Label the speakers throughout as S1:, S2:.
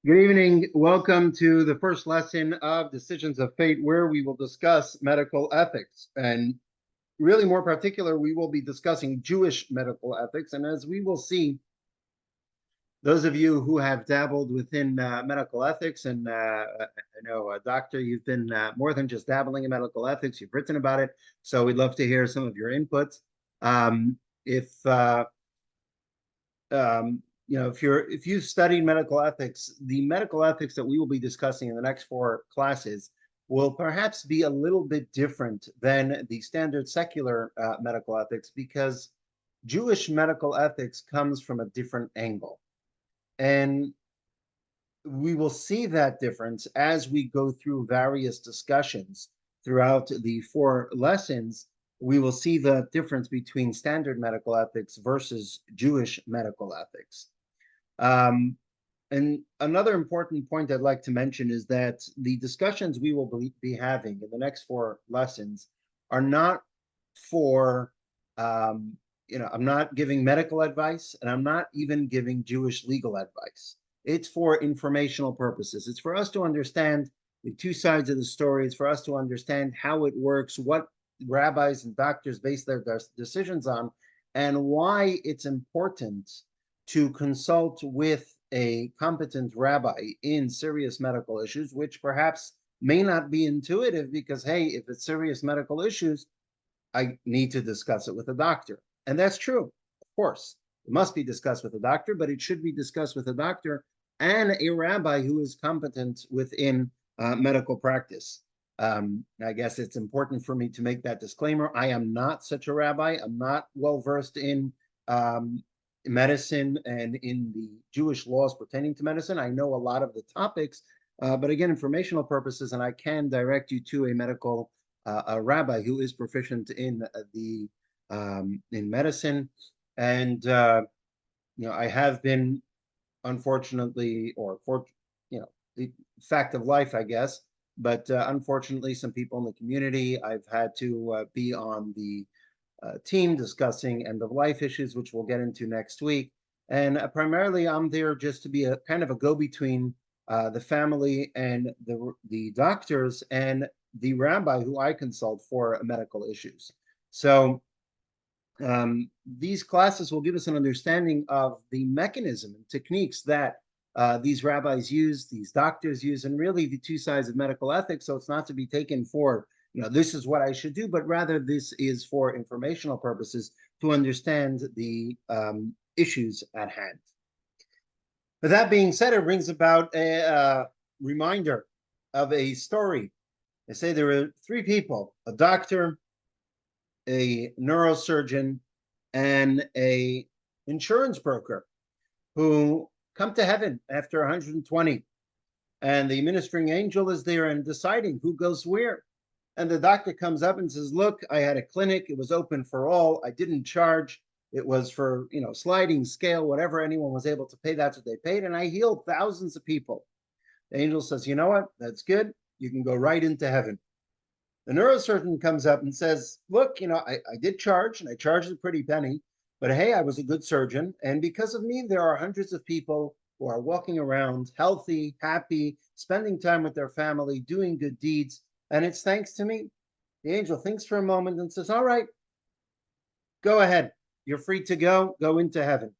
S1: Good evening. Welcome to the first lesson of Decisions of Fate, where we will discuss medical ethics. And really, more particular, we will be discussing Jewish medical ethics. And as we will see, those of you who have dabbled within medical ethics, and I know, Doctor, you've been more than just dabbling in medical ethics, you've written about it. So we'd love to hear some of your inputs. If if you've studied medical ethics, the medical ethics that we will be discussing in the next four classes will perhaps be a little bit different than the standard secular medical ethics, because Jewish medical ethics comes from a different angle. And we will see that difference as we go through various discussions throughout the four lessons. We will see the difference between standard medical ethics versus Jewish medical ethics. And another important point I'd like to mention is that the discussions we will be having in the next four lessons are not for, I'm not giving medical advice, and I'm not even giving Jewish legal advice. It's for informational purposes. It's for us to understand the two sides of the story. It's for us to understand how it works, what rabbis and doctors base their decisions on, and why it's important to consult with a competent rabbi in serious medical issues, which perhaps may not be intuitive because, hey, if it's serious medical issues, I need to discuss it with a doctor. And that's true, of course. It must be discussed with a doctor, but it should be discussed with a doctor and a rabbi who is competent within medical practice. I guess it's important for me to make that disclaimer. I am not such a rabbi. I'm not well versed in medicine and in the Jewish laws pertaining to medicine. I know a lot of the topics, but again, informational purposes, and I can direct you to a medical a rabbi who is proficient in in medicine. And I have been, unfortunately, or for the fact of life, I guess. But unfortunately, some people in the community, I've had to be on the team discussing end-of-life issues, which we'll get into next week. And primarily, I'm there just to be a kind of a go-between the family and the doctors and the rabbi who I consult for medical issues. So these classes will give us an understanding of the mechanism and techniques that these rabbis use, these doctors use, and really the two sides of medical ethics. So it's not to be taken for, this is what I should do, but rather this is for informational purposes to understand the issues at hand. But that being said, it brings about a reminder of a story. They say there are three people: a doctor, a neurosurgeon, and a insurance broker, who come to heaven after 120. And the ministering angel is there and deciding who goes where. And the doctor comes up and says, look, I had a clinic. It was open for all. I didn't charge. It was for, sliding scale, whatever anyone was able to pay, that's what they paid. And I healed thousands of people. The angel says, you know what? That's good. You can go right into heaven. The neurosurgeon comes up and says, look, I did charge, and I charged a pretty penny, but hey, I was a good surgeon. And because of me, there are hundreds of people who are walking around healthy, happy, spending time with their family, doing good deeds. And it's thanks to me. The angel thinks for a moment and says, all right, go ahead. You're free to go into heaven.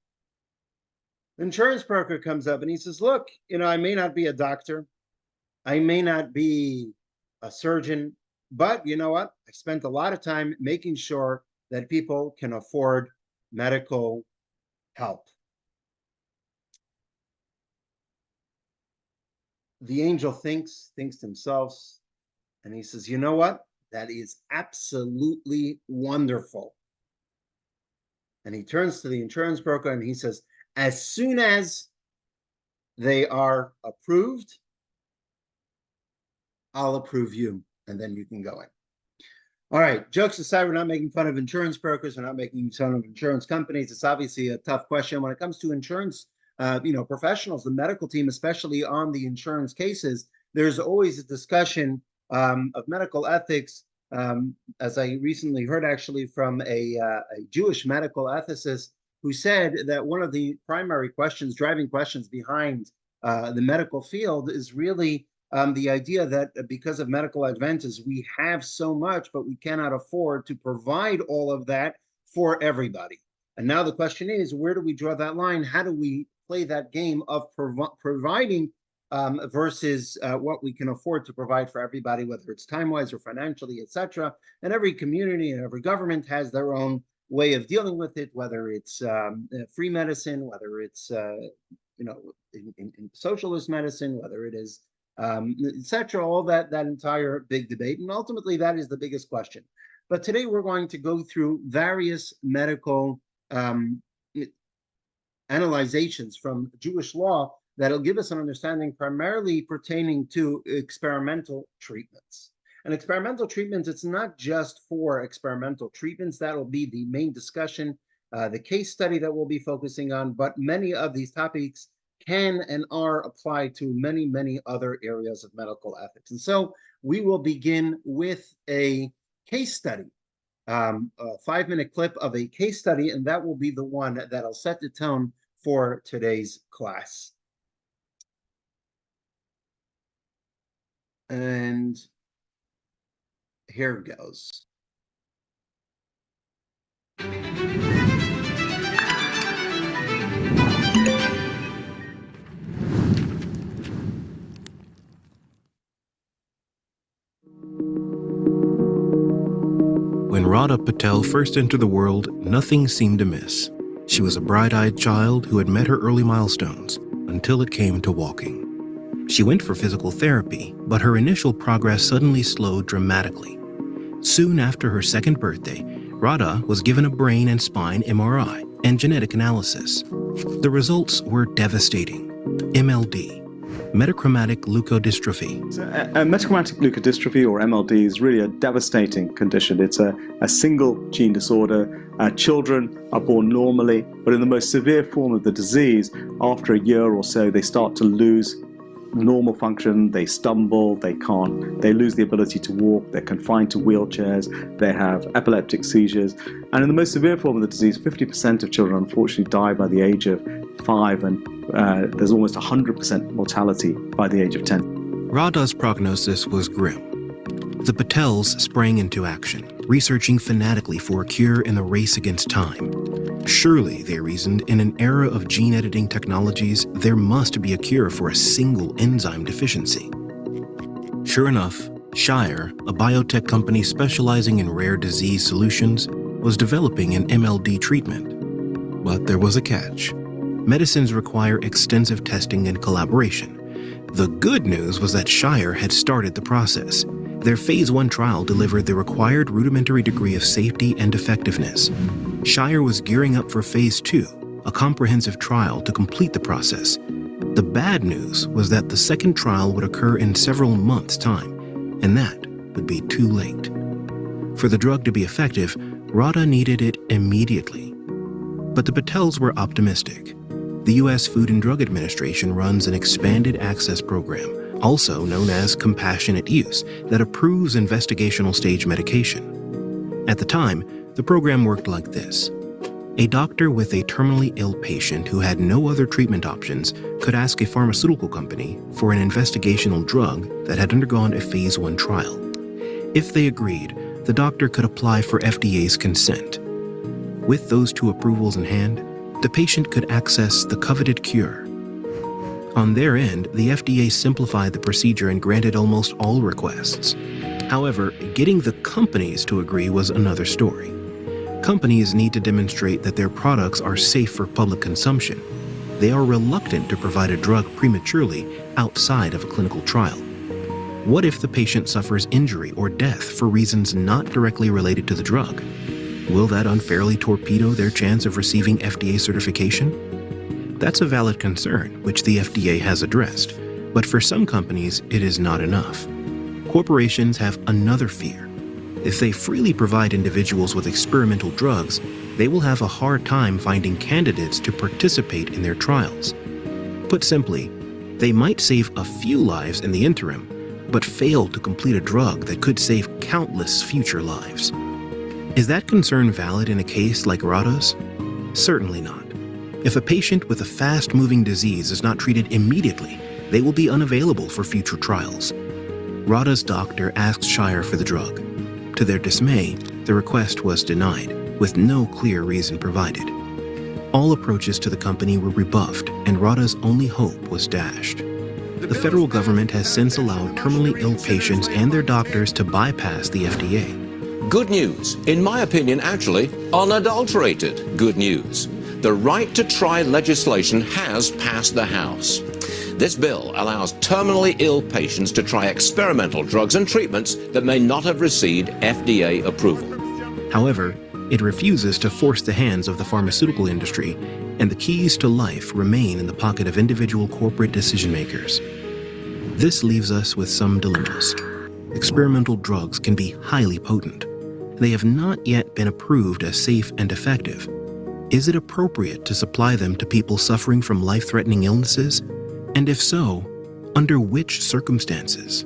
S1: The insurance broker comes up and he says, look, I may not be a doctor. I may not be a surgeon, but you know what? I spent a lot of time making sure that people can afford medical help. The angel thinks to himself, and he says, you know what? That is absolutely wonderful. And he turns to the insurance broker and he says, as soon as they are approved, I'll approve you, and then you can go in. All right, jokes aside, we're not making fun of insurance brokers. We're not making fun of insurance companies. It's obviously a tough question when it comes to insurance, professionals, the medical team, especially on the insurance cases. There's always a discussion of medical ethics, as I recently heard actually from a Jewish medical ethicist who said that one of the primary questions, driving questions behind the medical field is really the idea that because of medical advances, we have so much, but we cannot afford to provide all of that for everybody. And now the question is, where do we draw that line? How do we play that game of providing versus what we can afford to provide for everybody, whether it's time-wise or financially, etc. And every community and every government has their own way of dealing with it, whether it's free medicine, whether it's in socialist medicine, whether it is etc. All that entire big debate, and ultimately that is the biggest question. But today we're going to go through various medical analyzations from Jewish law that'll give us an understanding primarily pertaining to experimental treatments. And experimental treatments, it's not just for experimental treatments. That'll be the main discussion, the case study that we'll be focusing on, but many of these topics can and are applied to many, many other areas of medical ethics. And so we will begin with a case study, a 5-minute clip of a case study, and that will be the one that'll set the tone for today's class. And here it goes.
S2: When Radha Patel first entered the world, nothing seemed amiss. She was a bright-eyed child who had met her early milestones until it came to walking. She went for physical therapy, but her initial progress suddenly slowed dramatically. Soon after her second birthday, Radha was given a brain and spine MRI and genetic analysis. The results were devastating. MLD, metachromatic leukodystrophy.
S3: So, metachromatic leukodystrophy, or MLD, is really a devastating condition. It's a single gene disorder. Children are born normally, but in the most severe form of the disease, after a year or so, they start to lose normal function. They stumble, they lose the ability to walk, they're confined to wheelchairs, they have epileptic seizures. And in the most severe form of the disease, 50% of children unfortunately die by the age of 5, and there's almost 100% mortality by the age of 10.
S2: Radha's prognosis was grim. The Patels sprang into action, researching fanatically for a cure in the race against time. Surely, they reasoned, in an era of gene editing technologies, there must be a cure for a single enzyme deficiency. Sure enough, Shire, a biotech company specializing in rare disease solutions, was developing an MLD treatment. But there was a catch. Medicines require extensive testing and collaboration. The good news was that Shire had started the process. Their phase 1 trial delivered the required rudimentary degree of safety and effectiveness. Shire was gearing up for phase 2, a comprehensive trial to complete the process. The bad news was that the second trial would occur in several months' time, and that would be too late. For the drug to be effective, Radha needed it immediately. But the Patels were optimistic. The U.S. Food and Drug Administration runs an expanded access program, also known as compassionate use, that approves investigational stage medication. At the time, the program worked like this. A doctor with a terminally ill patient who had no other treatment options could ask a pharmaceutical company for an investigational drug that had undergone a phase 1 trial. If they agreed, the doctor could apply for FDA's consent. With those 2 approvals in hand, the patient could access the coveted cure. On their end, the FDA simplified the procedure and granted almost all requests. However, getting the companies to agree was another story. Companies need to demonstrate that their products are safe for public consumption. They are reluctant to provide a drug prematurely outside of a clinical trial. What if the patient suffers injury or death for reasons not directly related to the drug? Will that unfairly torpedo their chance of receiving FDA certification? That's a valid concern, which the FDA has addressed, but for some companies, it is not enough. Corporations have another fear. If they freely provide individuals with experimental drugs, they will have a hard time finding candidates to participate in their trials. Put simply, they might save a few lives in the interim, but fail to complete a drug that could save countless future lives. Is that concern valid in a case like Radha's? Certainly not. If a patient with a fast-moving disease is not treated immediately, they will be unavailable for future trials. Radha's doctor asked Shire for the drug. To their dismay, the request was denied, with no clear reason provided. All approaches to the company were rebuffed, and Radha's only hope was dashed. The federal government has since allowed terminally ill patients and their doctors to bypass the FDA.
S4: Good news, in my opinion, actually unadulterated good news. The right to try legislation has passed the House. This bill allows terminally ill patients to try experimental drugs and treatments that may not have received FDA approval.
S2: However, it refuses to force the hands of the pharmaceutical industry, and the keys to life remain in the pocket of individual corporate decision-makers. This leaves us with some dilemmas. Experimental drugs can be highly potent. They have not yet been approved as safe and effective. Is it appropriate to supply them to people suffering from life-threatening illnesses? And if so, under which circumstances?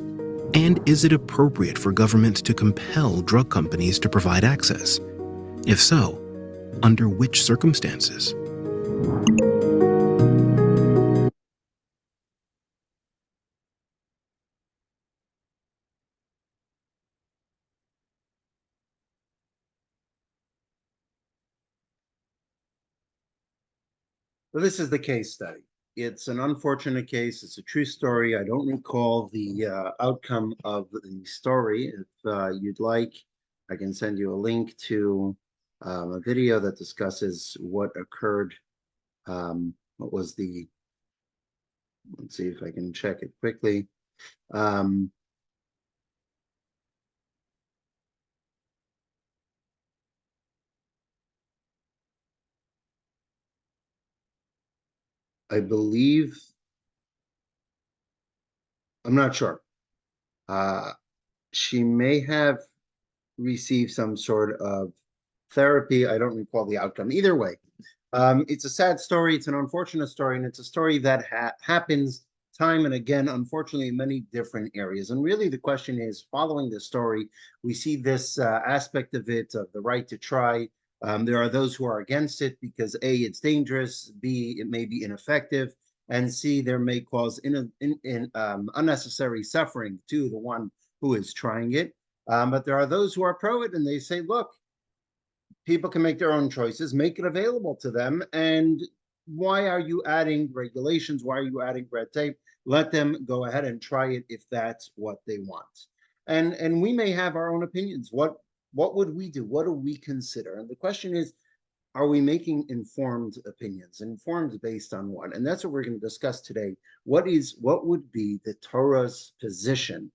S2: And is it appropriate for governments to compel drug companies to provide access? If so, under which circumstances?
S1: So this is the case study. It's an unfortunate case. It's a true story. I don't recall the outcome of the story. If you'd like, I can send you a link to a video that discusses what occurred. What was the, let's see if I can check it quickly. I believe, I'm not sure. She may have received some sort of therapy. I don't recall the outcome. Either way, it's a sad story. It's an unfortunate story, and it's a story that happens time and again, unfortunately, in many different areas. And really, the question is, following this story, we see this aspect of it, of the right to try. There are those who are against it because A, it's dangerous, B, it may be ineffective, and C, there may cause unnecessary suffering to the one who is trying it. But there are those who are pro it, and they say, look, people can make their own choices, make it available to them. And why are you adding regulations? Why are you adding red tape? Let them go ahead and try it if that's what they want. And we may have our own opinions. What would we do? What do we consider? And the question is, are we making informed opinions? Informed based on what? And that's what we're going to discuss today. What would be the Torah's position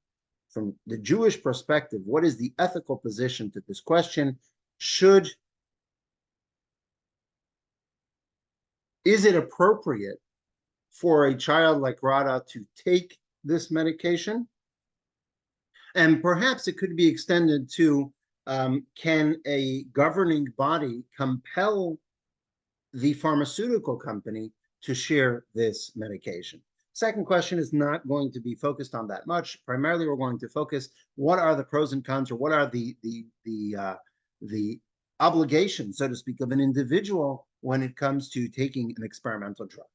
S1: from the Jewish perspective? What is the ethical position to this question? Is it appropriate for a child like Radha to take this medication? And perhaps it could be extended to, can a governing body compel the pharmaceutical company to share this medication? Second question is not going to be focused on that much. Primarily, we're going to focus what are the pros and cons, or what are the obligations, so to speak, of an individual when it comes to taking an experimental drug.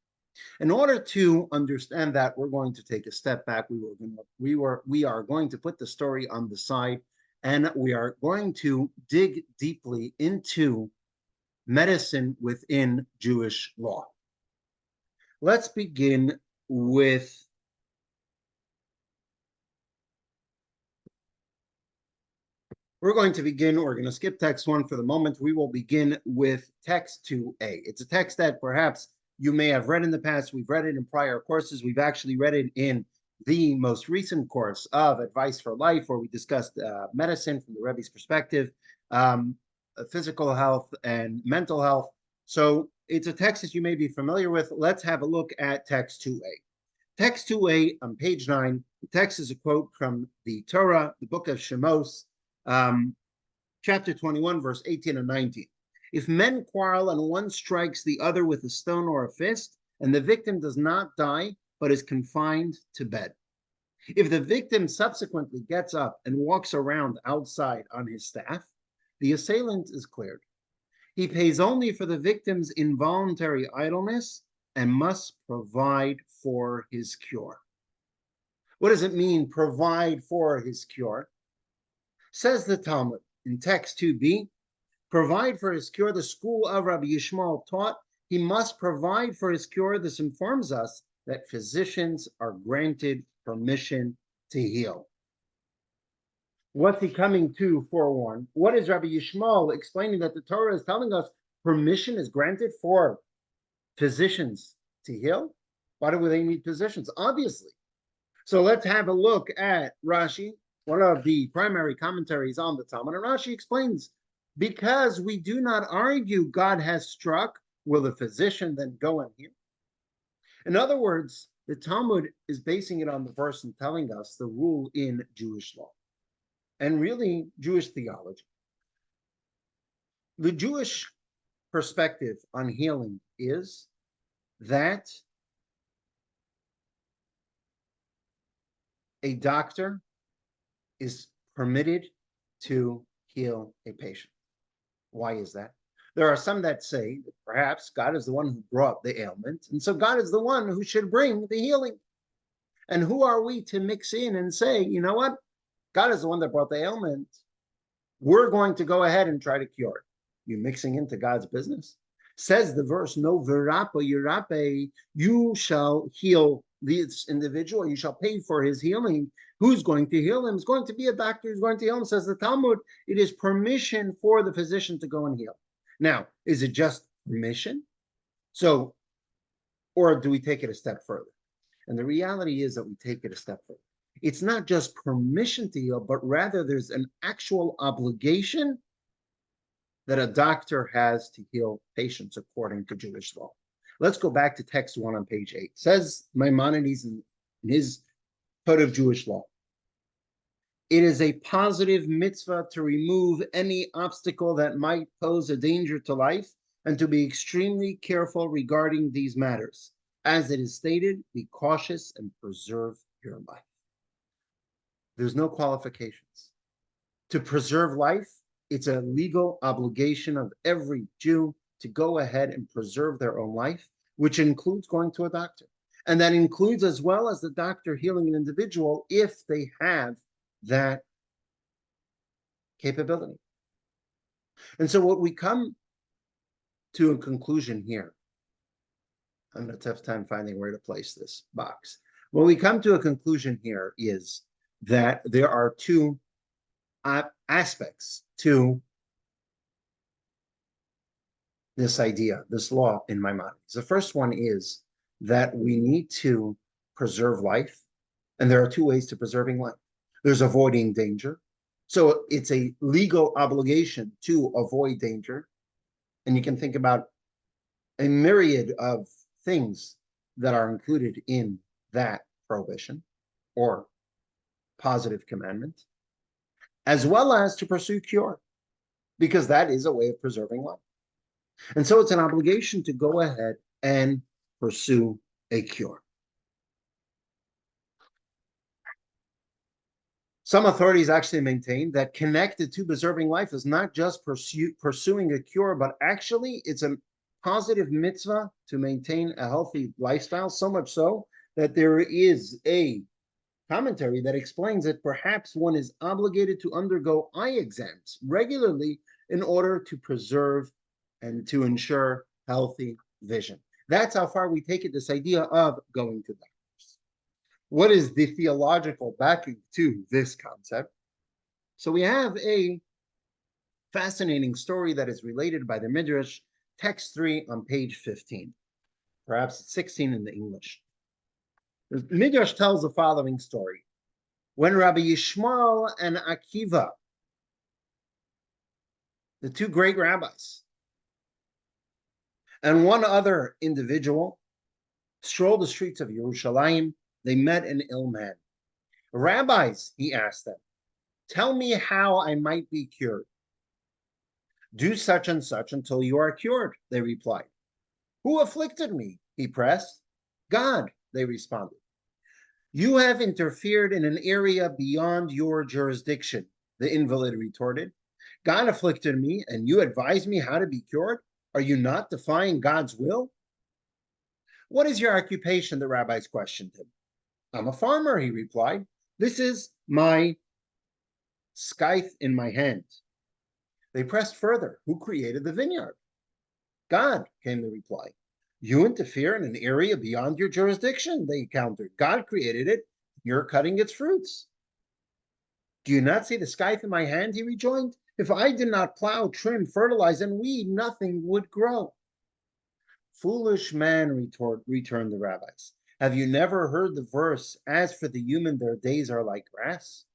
S1: In order to understand that, we're going to take a step back. We are going to put the story on the side, and we are going to dig deeply into medicine within Jewish law. Let's begin with we're going to skip text 1 for the moment. We will begin with text 2a. It's a text that perhaps you may have read in the past. We've read it in prior courses. We've actually read it in the most recent course of Advice for Life, where we discussed medicine from the Rebbe's perspective, physical health and mental health. So it's a text that you may be familiar with. Let's have a look at text 2a. Text 2a on page 9, the text is a quote from the Torah, the book of Shemos, chapter 21, verse 18 and 19. If men quarrel and one strikes the other with a stone or a fist, and the victim does not die, but is confined to bed. If the victim subsequently gets up and walks around outside on his staff, the assailant is cleared. He pays only for the victim's involuntary idleness and must provide for his cure. What does it mean, provide for his cure? Says the Talmud in text 2b, provide for his cure. The school of Rabbi Yishmael taught he must provide for his cure. This informs us that physicians are granted permission to heal. What's he coming to forewarn? What is Rabbi Yishmael explaining that the Torah is telling us permission is granted for physicians to heal? Why do they need physicians? Obviously. So let's have a look at Rashi, one of the primary commentaries on the Talmud. And Rashi explains, because we do not argue God has struck, will the physician then go and heal? In other words, the Talmud is basing it on the verse and telling us the rule in Jewish law and really Jewish theology. The Jewish perspective on healing is that a doctor is permitted to heal a patient. Why is that? There are some that say that perhaps God is the one who brought the ailment, and so God is the one who should bring the healing. And who are we to mix in and say, you know what? God is the one that brought the ailment. We're going to go ahead and try to cure it. You're mixing into God's business. Says the verse, no v'rapa yirape, you shall heal this individual, you shall pay for his healing. Who's going to heal him? It's going to be a doctor who's going to heal him. Says the Talmud, it is permission for the physician to go and heal. Now, is it just permission? So, or do we take it a step further? And the reality is that we take it a step further. It's not just permission to heal, but rather there's an actual obligation that a doctor has to heal patients according to Jewish law. Let's go back to text 1 on page 8. It says Maimonides in his Code of Jewish Law, it is a positive mitzvah to remove any obstacle that might pose a danger to life and to be extremely careful regarding these matters. As it is stated, be cautious and preserve your life. There's no qualifications. To preserve life, it's a legal obligation of every Jew to go ahead and preserve their own life, which includes going to a doctor. And that includes as well as the doctor healing an individual if they have that capability. And so what we come to a conclusion here, I'm going to have time finding where to place this box. What we come to a conclusion here is that there are two aspects to this idea, this law in Maimonides. The first one is that we need to preserve life, and there are two ways to preserving life. There's avoiding danger. So it's a legal obligation to avoid danger. And you can think about a myriad of things that are included in that prohibition or positive commandment, as well as to pursue cure, because that is a way of preserving life. And so it's an obligation to go ahead and pursue a cure. Some authorities actually maintain that connected to preserving life is not just pursuing a cure, but actually it's a positive mitzvah to maintain a healthy lifestyle, so much so that there is a commentary that explains that perhaps one is obligated to undergo eye exams regularly in order to preserve and to ensure healthy vision. That's how far we take it, this idea of going to doctors. What is the theological backing to this concept? So we have a fascinating story that is related by the Midrash, text 3 on page 15, perhaps 16 in the English. The Midrash tells the following story. When Rabbi Yishmael and Akiva, the two great rabbis, and one other individual strolled the streets of Yerushalayim, they met an ill man. Rabbis, he asked them, tell me how I might be cured. Do such and such until you are cured, they replied. Who afflicted me? He pressed. God, they responded. You have interfered in an area beyond your jurisdiction, the invalid retorted. God afflicted me, and you advise me how to be cured? Are you not defying God's will? What is your occupation? The rabbis questioned him. I'm a farmer, he replied. This is my scythe in my hand. They pressed further. Who created the vineyard? God, came the reply. You interfere in an area beyond your jurisdiction, they countered. God created it. You're cutting its fruits. Do you not see the scythe in my hand? He rejoined. If I did not plow, trim, fertilize, and weed, nothing would grow. Foolish man, returned the rabbis. Have you never heard the verse, as for the human, their days are like grass?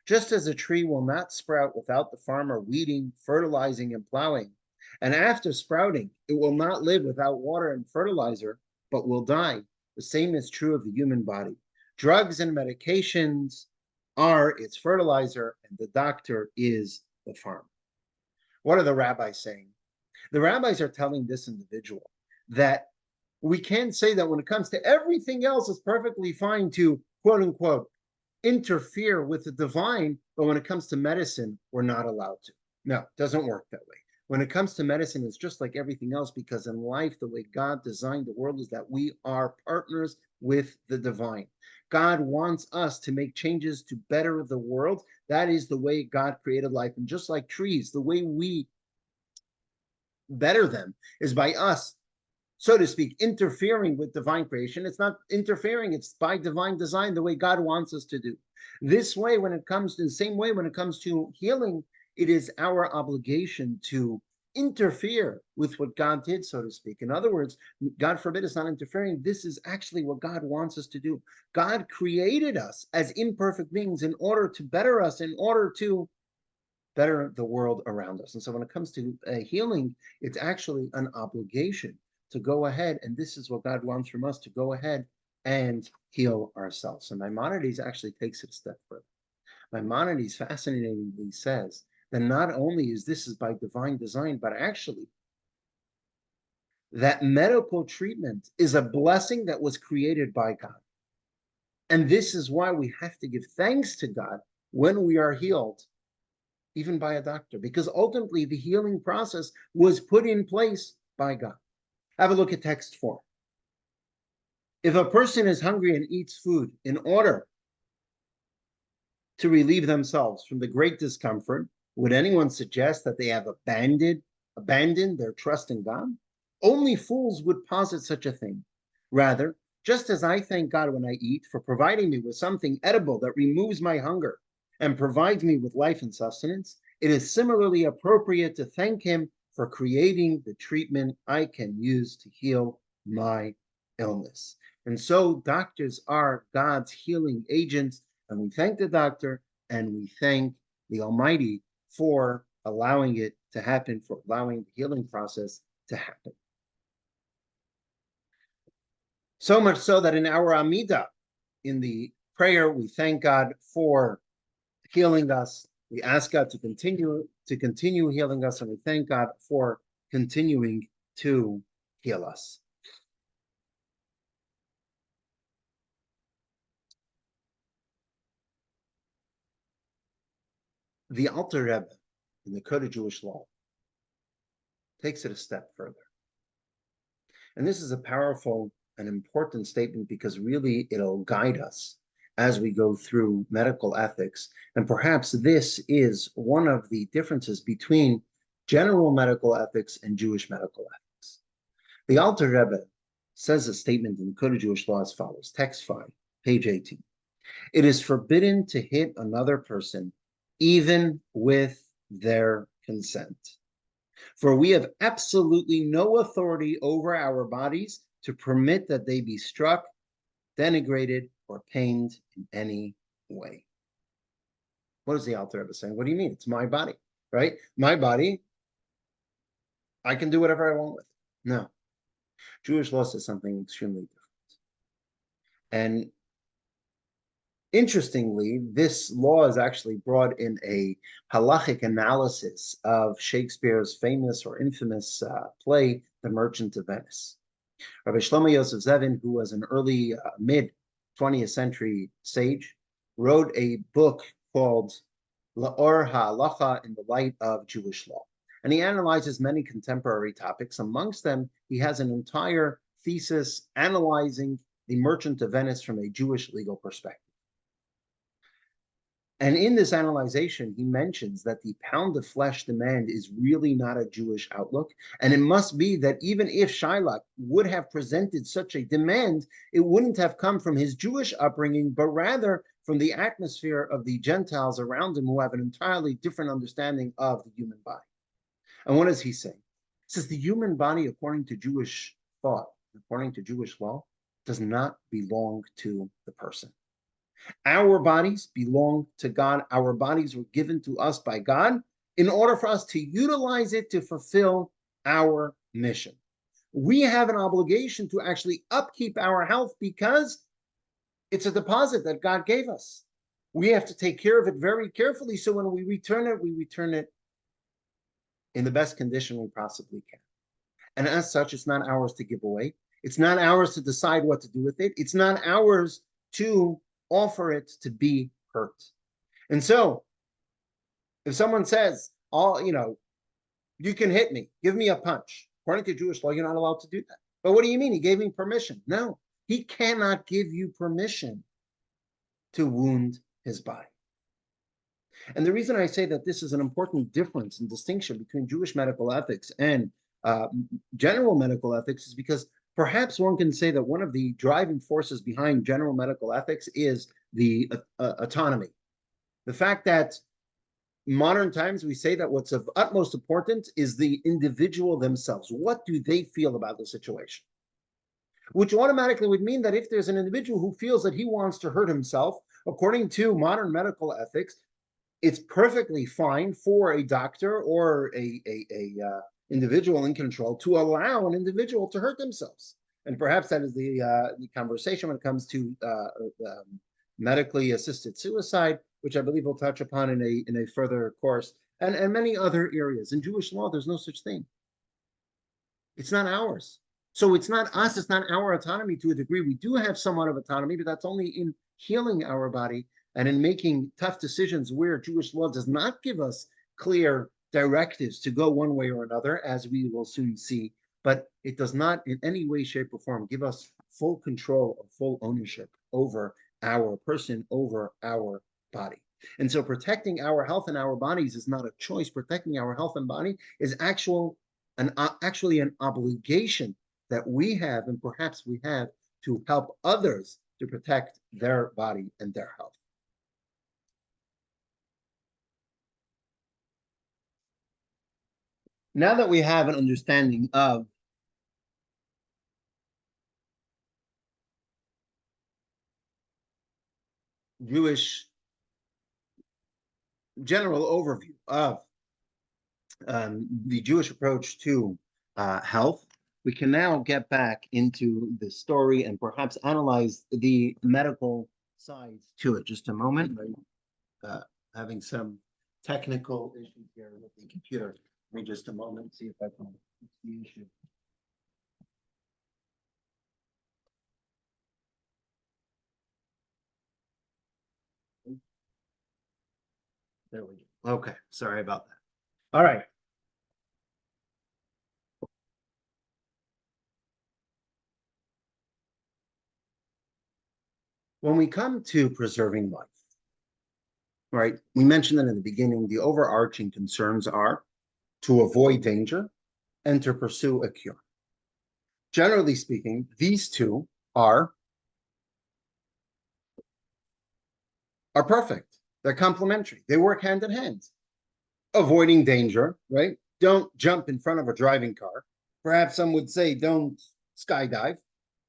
S1: Just as a tree will not sprout without the farmer weeding, fertilizing, and plowing, and after sprouting, it will not live without water and fertilizer, but will die. The same is true of the human body. Drugs and medications are its fertilizer, and the doctor is the farmer. What are the rabbis saying? The rabbis are telling this individual that we can't say that when it comes to everything else, it's perfectly fine to, quote unquote, interfere with the divine, but when it comes to medicine, we're not allowed to. No, it doesn't work that way. When it comes to medicine, it's just like everything else, because in life, the way God designed the world is that we are partners with the divine. God wants us to make changes to better the world. That is the way God created life. And just like trees, the way we better them is by us, so to speak, interfering with divine creation. It's not interfering, it's by divine design, the way God wants us to do. This way, when it comes to the same way, when it comes to healing, it is our obligation to interfere with what God did, so to speak. In other words, God forbid it's not interfering. This is actually what God wants us to do. God created us as imperfect beings in order to better us, in order to better the world around us. And so when it comes to healing, it's actually an obligation to go ahead, and this is what God wants from us, to go ahead and heal ourselves. And Maimonides actually takes it a step further. Maimonides fascinatingly says that not only is this by divine design, but actually that medical treatment is a blessing that was created by God. And this is why we have to give thanks to God when we are healed, even by a doctor, because ultimately the healing process was put in place by God. Have a look at text 4. If a person is hungry and eats food in order to relieve themselves from the great discomfort, would anyone suggest that they have abandoned their trust in God? Only fools would posit such a thing. Rather, just as I thank God when I eat for providing me with something edible that removes my hunger and provides me with life and sustenance, it is similarly appropriate to thank him for creating the treatment I can use to heal my illness. And so doctors are God's healing agents, and we thank the doctor and we thank the Almighty for allowing it to happen, for allowing the healing process to happen. So much so that in our Amidah, in the prayer, we thank God for healing us. We ask God to continue healing us, and we thank God for continuing to heal us. The Alter Rebbe in the Code of Jewish Law takes it a step further. And this is a powerful and important statement because really it'll guide us as we go through medical ethics. And perhaps this is one of the differences between general medical ethics and Jewish medical ethics. The Alter Rebbe says a statement in the Code of Jewish Law as follows, text 5, page 18. It is forbidden to hit another person even with their consent. For we have absolutely no authority over our bodies to permit that they be struck, denigrated, or pained in any way. What is the Alter Rebbe saying? What do you mean? It's my body, right? My body, I can do whatever I want with it. No. Jewish law says something extremely different. And interestingly, this law is actually brought in a halachic analysis of Shakespeare's famous or infamous play, The Merchant of Venice. Rabbi Shlomo Yosef Zevin, who was an early mid-20th century sage, wrote a book called la'or ha'alacha, in the light of Jewish law. And he analyzes many contemporary topics. Amongst them, he has an entire thesis analyzing the Merchant of Venice from a Jewish legal perspective. And in this analyzation, he mentions that the pound of flesh demand is really not a Jewish outlook. And it must be that even if Shylock would have presented such a demand, it wouldn't have come from his Jewish upbringing, but rather from the atmosphere of the Gentiles around him who have an entirely different understanding of the human body. And what does he say? He says the human body, according to Jewish thought, according to Jewish law, does not belong to the person. Our bodies belong to God. Our bodies were given to us by God in order for us to utilize it to fulfill our mission. We have an obligation to actually upkeep our health because it's a deposit that God gave us. We have to take care of it very carefully, so when we return it in the best condition we possibly can. And as such, it's not ours to give away. It's not ours to decide what to do with it. It's not ours to offer it to be hurt. And so, if someone says, you can hit me, give me a punch. According to Jewish law, you're not allowed to do that. But what do you mean? He gave me permission. No, he cannot give you permission to wound his body. And the reason I say that this is an important difference and distinction between Jewish medical ethics and general medical ethics is because perhaps one can say that one of the driving forces behind general medical ethics is the autonomy. The fact that in modern times we say that what's of utmost importance is the individual themselves. What do they feel about the situation? Which automatically would mean that if there's an individual who feels that he wants to hurt himself, according to modern medical ethics, it's perfectly fine for a doctor or a individual in control to allow an individual to hurt themselves. And perhaps that is the conversation when it comes to medically assisted suicide, which I believe we'll touch upon in a further course, and many other areas. In Jewish law, there's no such thing. It's not ours. So it's not us, it's not our autonomy to a degree. We do have somewhat of autonomy, but that's only in healing our body and in making tough decisions where Jewish law does not give us clear directives to go one way or another, as we will soon see, but it does not in any way, shape, or form give us full control or full ownership over our person, over our body. And so protecting our health and our bodies is not a choice. Protecting our health and body is actually an obligation that we have, and perhaps we have, to help others to protect their body and their health. Now that we have an understanding of Jewish general overview of the Jewish approach to health, we can now get back into the story and perhaps analyze the medical sides to it. Just a moment. Having some technical issues here with the computer. Give me just a moment, see if I can fix the issue. There we go. Okay, sorry about that. All right. When we come to preserving life, right, we mentioned that in the beginning, the overarching concerns are to avoid danger and to pursue a cure. Generally speaking, these two are perfect. They're complementary. They work hand in hand. Avoiding danger, right? Don't jump in front of a driving car. Perhaps some would say don't skydive.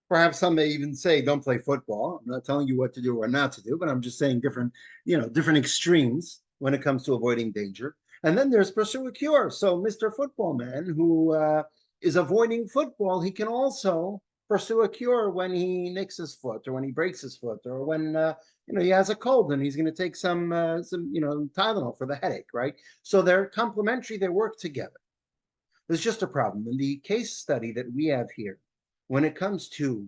S1: Perhaps some may even say don't play football. I'm not telling you what to do or not to do, but I'm just saying different extremes when it comes to avoiding danger. And then there's pursue a cure. So Mr. Football Man who is avoiding football, he can also pursue a cure when he nicks his foot or when he breaks his foot or when he has a cold and he's going to take some Tylenol for the headache, right? So they're complementary, they work together. There's just a problem. In the case study that we have here, when it comes to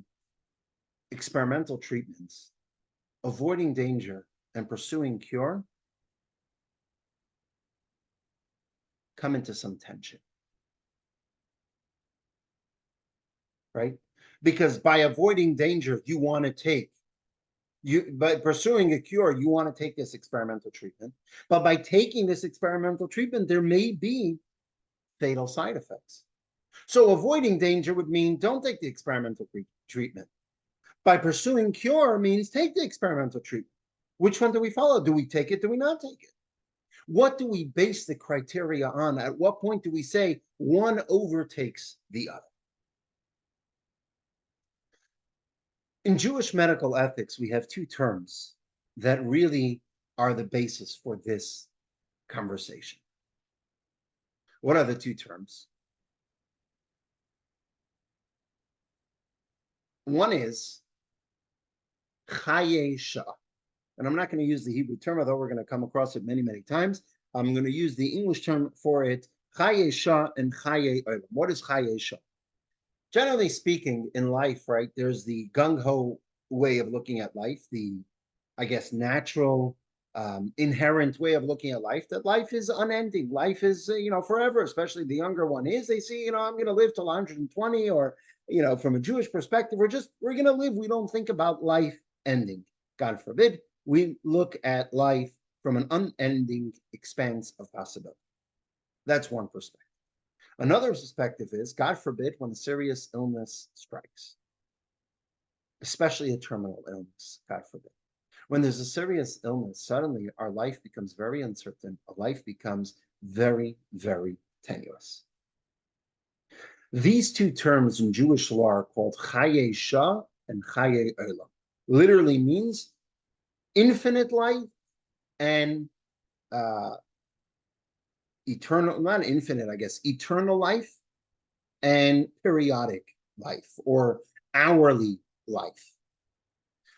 S1: experimental treatments, avoiding danger and pursuing cure come into some tension, right? Because by avoiding danger, you want to take, by pursuing a cure, you want to take this experimental treatment. But by taking this experimental treatment, there may be fatal side effects. So avoiding danger would mean don't take the experimental treatment. By pursuing cure means take the experimental treatment. Which one do we follow? Do we take it? Do we not take it? What do we base the criteria on? At what point do we say one overtakes the other? In Jewish medical ethics, we have two terms that really are the basis for this conversation. What are the two terms? One is chayei shaah. And I'm not going to use the Hebrew term, although we're going to come across it many, many times. I'm going to use the English term for it, chayei shaah and chayei olam. What is chayei shaah? Generally speaking, in life, right, there's the gung-ho way of looking at life, the, I guess, natural, inherent way of looking at life, that life is unending. Life is, forever, especially the younger one is. They see, I'm going to live till 120, or, from a Jewish perspective, we're going to live. We don't think about life ending. God forbid. We look at life from an unending expanse of possibility. That's one perspective. Another perspective is, God forbid, when a serious illness strikes, especially a terminal illness, God forbid. When there's a serious illness, suddenly our life becomes very uncertain. Our life becomes very, very tenuous. These two terms in Jewish law are called chayei shaah and chayei olam. Literally means infinite life and eternal, not infinite, I guess, eternal life and periodic life or hourly life.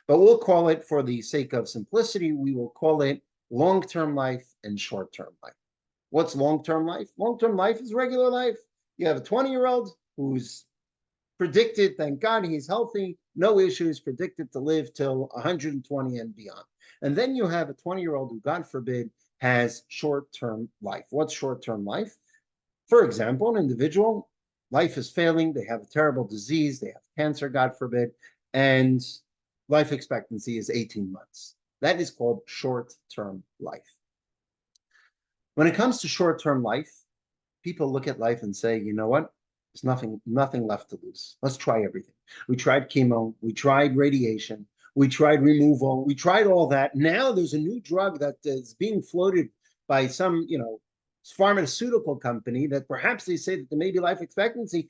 S1: But we'll call it, for the sake of simplicity, we will call it long-term life and short-term life. What's long-term life? Long-term life is regular life. You have a 20-year-old who's predicted, thank God he's healthy, no issues, predicted to live till 120 and beyond. And then you have a 20-year-old who, God forbid, has short-term life. What's short-term life? For example, an individual, life is failing, they have a terrible disease, they have cancer, God forbid, and life expectancy is 18 months. That is called short-term life. When it comes to short-term life, people look at life and say, you know what? There's nothing left to lose. Let's try everything. We tried chemo, we tried radiation, we tried removal, we tried all that. Now there's a new drug that is being floated by some, pharmaceutical company that perhaps they say that there may be life expectancy.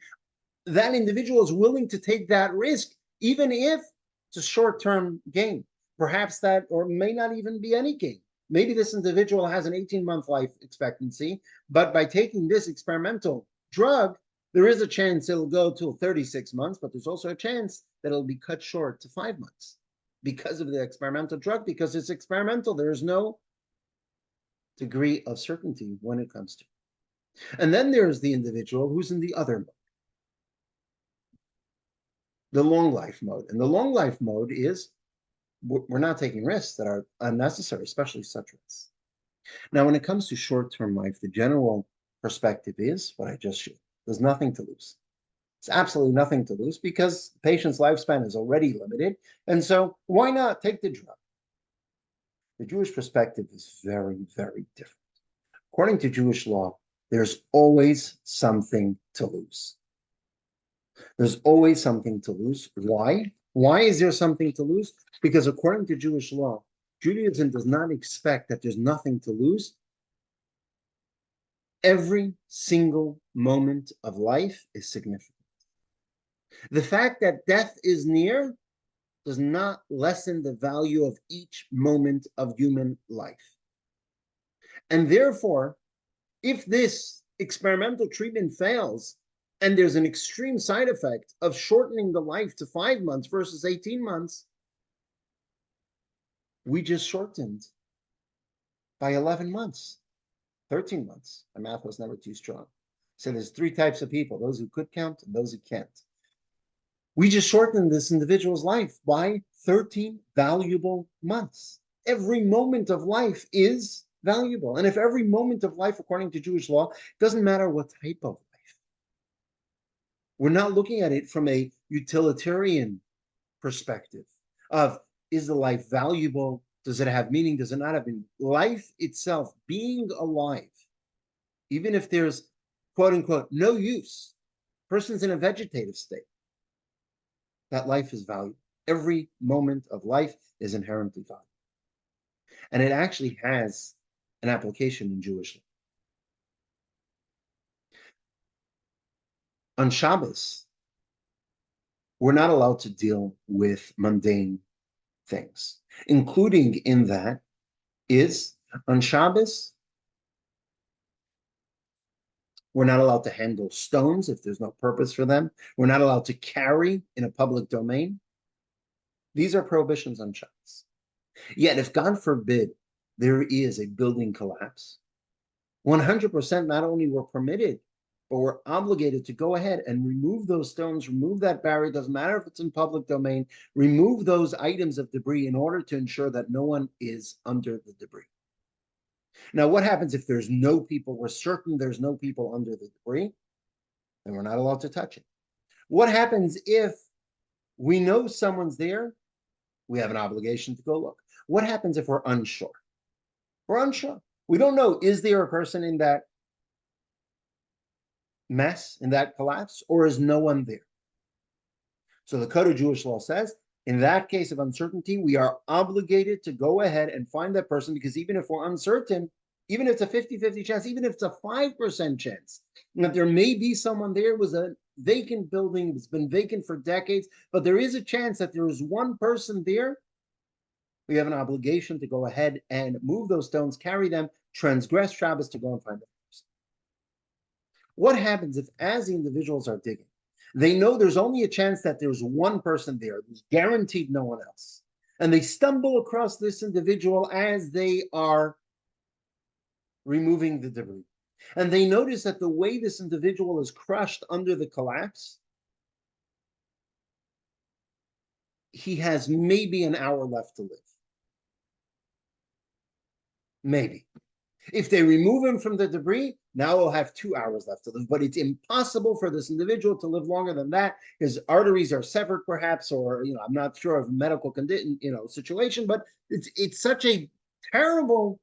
S1: That individual is willing to take that risk, even if it's a short-term gain. Perhaps that, or may not even be any gain. Maybe this individual has an 18-month life expectancy, but by taking this experimental drug, there is a chance it'll go till 36 months, but there's also a chance that it'll be cut short to 5 months because of the experimental drug, because it's experimental. There is no degree of certainty when it comes to it. And then there's the individual who's in the other mode, the long life mode. And the long life mode is we're not taking risks that are unnecessary, especially such risks. Now, when it comes to short-term life, the general perspective is what I just showed. There's nothing to lose. It's absolutely nothing to lose because the patient's lifespan is already limited. And so why not take the drug? The Jewish perspective is very, very different. According to Jewish law, there's always something to lose. There's always something to lose. Why? Why is there something to lose? Because according to Jewish law, Judaism does not expect that there's nothing to lose. Every single moment of life is significant. The fact that death is near does not lessen the value of each moment of human life. And therefore, if this experimental treatment fails and there's an extreme side effect of shortening the life to 5 months versus 18 months, we just shortened by 11 months, 13 months. My math was never too strong. So there's 3 types of people, those who could count and those who can't. We just shortened this individual's life by 13 valuable months. Every moment of life is valuable. And if every moment of life, according to Jewish law, doesn't matter what type of life, we're not looking at it from a utilitarian perspective of, is the life valuable? Does it have meaning? Does it not have meaning? Life itself, being alive, even if there's quote unquote no use, person's in a vegetative state, that life is valuable. Every moment of life is inherently valuable. And it actually has an application in Jewish law. On Shabbos, we're not allowed to deal with mundane things, including in that is on Shabbos, we're not allowed to handle stones if there's no purpose for them. We're not allowed to carry in a public domain. These are prohibitions on Shabbos. Yet if, God forbid, there is a building collapse, 100% not only we're permitted, but we're obligated to go ahead and remove those stones, remove that barrier, doesn't matter if it's in public domain, remove those items of debris in order to ensure that no one is under the debris. Now, what happens if there's no people? We're certain there's no people under the debris, and we're not allowed to touch it. What happens if we know someone's there? We have an obligation to go look. What happens if we're unsure? We're unsure. We don't know, is there a person in that mess, in that collapse, or is no one there? So the Code of Jewish Law says, in that case of uncertainty, we are obligated to go ahead and find that person, because even if we're uncertain, even if it's a 50-50 chance, even if it's a 5% chance, that there may be someone there, was a vacant building, it's been vacant for decades, but there is a chance that there is one person there, we have an obligation to go ahead and move those stones, carry them, transgress Shabbos to go and find that person. What happens if, as the individuals are digging, they know there's only a chance that there's one person there, there's guaranteed no one else, and they stumble across this individual as they are removing the debris, and they notice that the way this individual is crushed under the collapse, he has maybe an hour left to live. Maybe. If they remove him from the debris, now he'll have 2 hours left to live. But it's impossible for this individual to live longer than that. His arteries are severed, perhaps, or I'm not sure of medical condition, situation. But it's such a terrible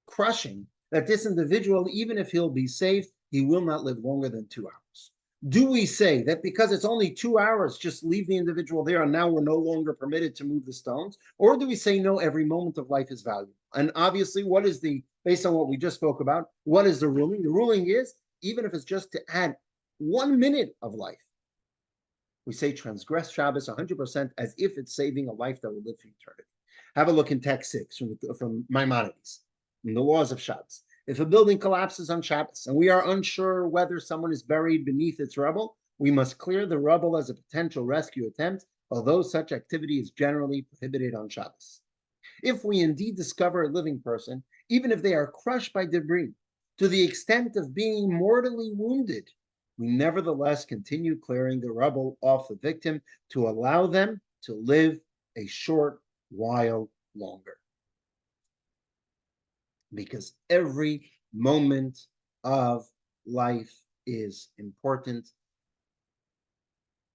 S1: crushing that this individual, even if he'll be safe, he will not live longer than 2 hours. Do we say that because it's only 2 hours, just leave the individual there and now we're no longer permitted to move the stones? Or do we say, no, every moment of life is valuable? And obviously, based on what we just spoke about, what is the ruling? The ruling is, even if it's just to add 1 minute of life, we say transgress Shabbos 100% as if it's saving a life that will live for eternity. Have a look in text 6 from Maimonides, in the laws of Shabbos. If a building collapses on Shabbos and we are unsure whether someone is buried beneath its rubble, we must clear the rubble as a potential rescue attempt, although such activity is generally prohibited on Shabbos. If we indeed discover a living person, even if they are crushed by debris to the extent of being mortally wounded, we nevertheless continue clearing the rubble off the victim to allow them to live a short while longer. Because every moment of life is important,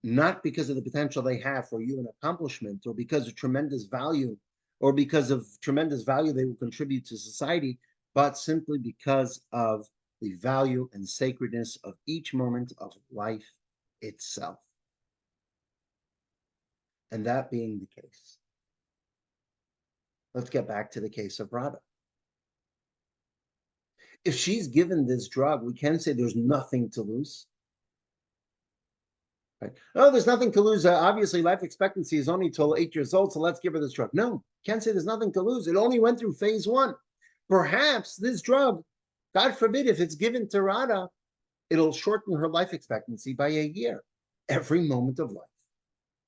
S1: not because of the potential they have for human accomplishment, or because of tremendous value, or because of tremendous value they will contribute to society, but simply because of the value and sacredness of each moment of life itself. And that being the case, let's get back to the case of Radha. If she's given this drug, we can say there's nothing to lose. Right? Oh, there's nothing to lose. Obviously, life expectancy is only till 8 years old, so let's give her this drug. No, can't say there's nothing to lose. It only went through phase 1. Perhaps this drug, God forbid, if it's given to Radha, it'll shorten her life expectancy by a year. Every moment of life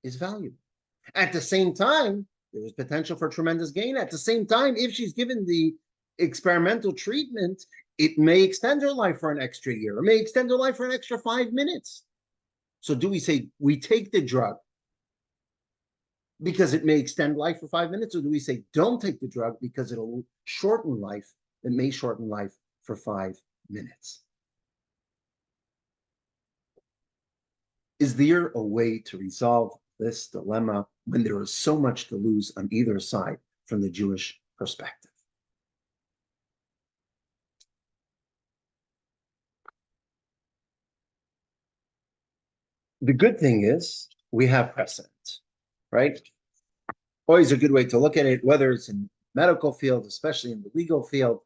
S1: is valuable. At the same time, there is potential for tremendous gain. At the same time, if she's given the experimental treatment, it may extend her life for an extra year. It may extend her life for an extra 5 minutes. So do we say we take the drug because it may extend life for 5 minutes? Or do we say, don't take the drug because it'll shorten life? It may shorten life for 5 minutes. Is there a way to resolve this dilemma when there is so much to lose on either side from the Jewish perspective? The good thing is we have precedent, right? Always a good way to look at it, whether it's in medical field, especially in the legal field,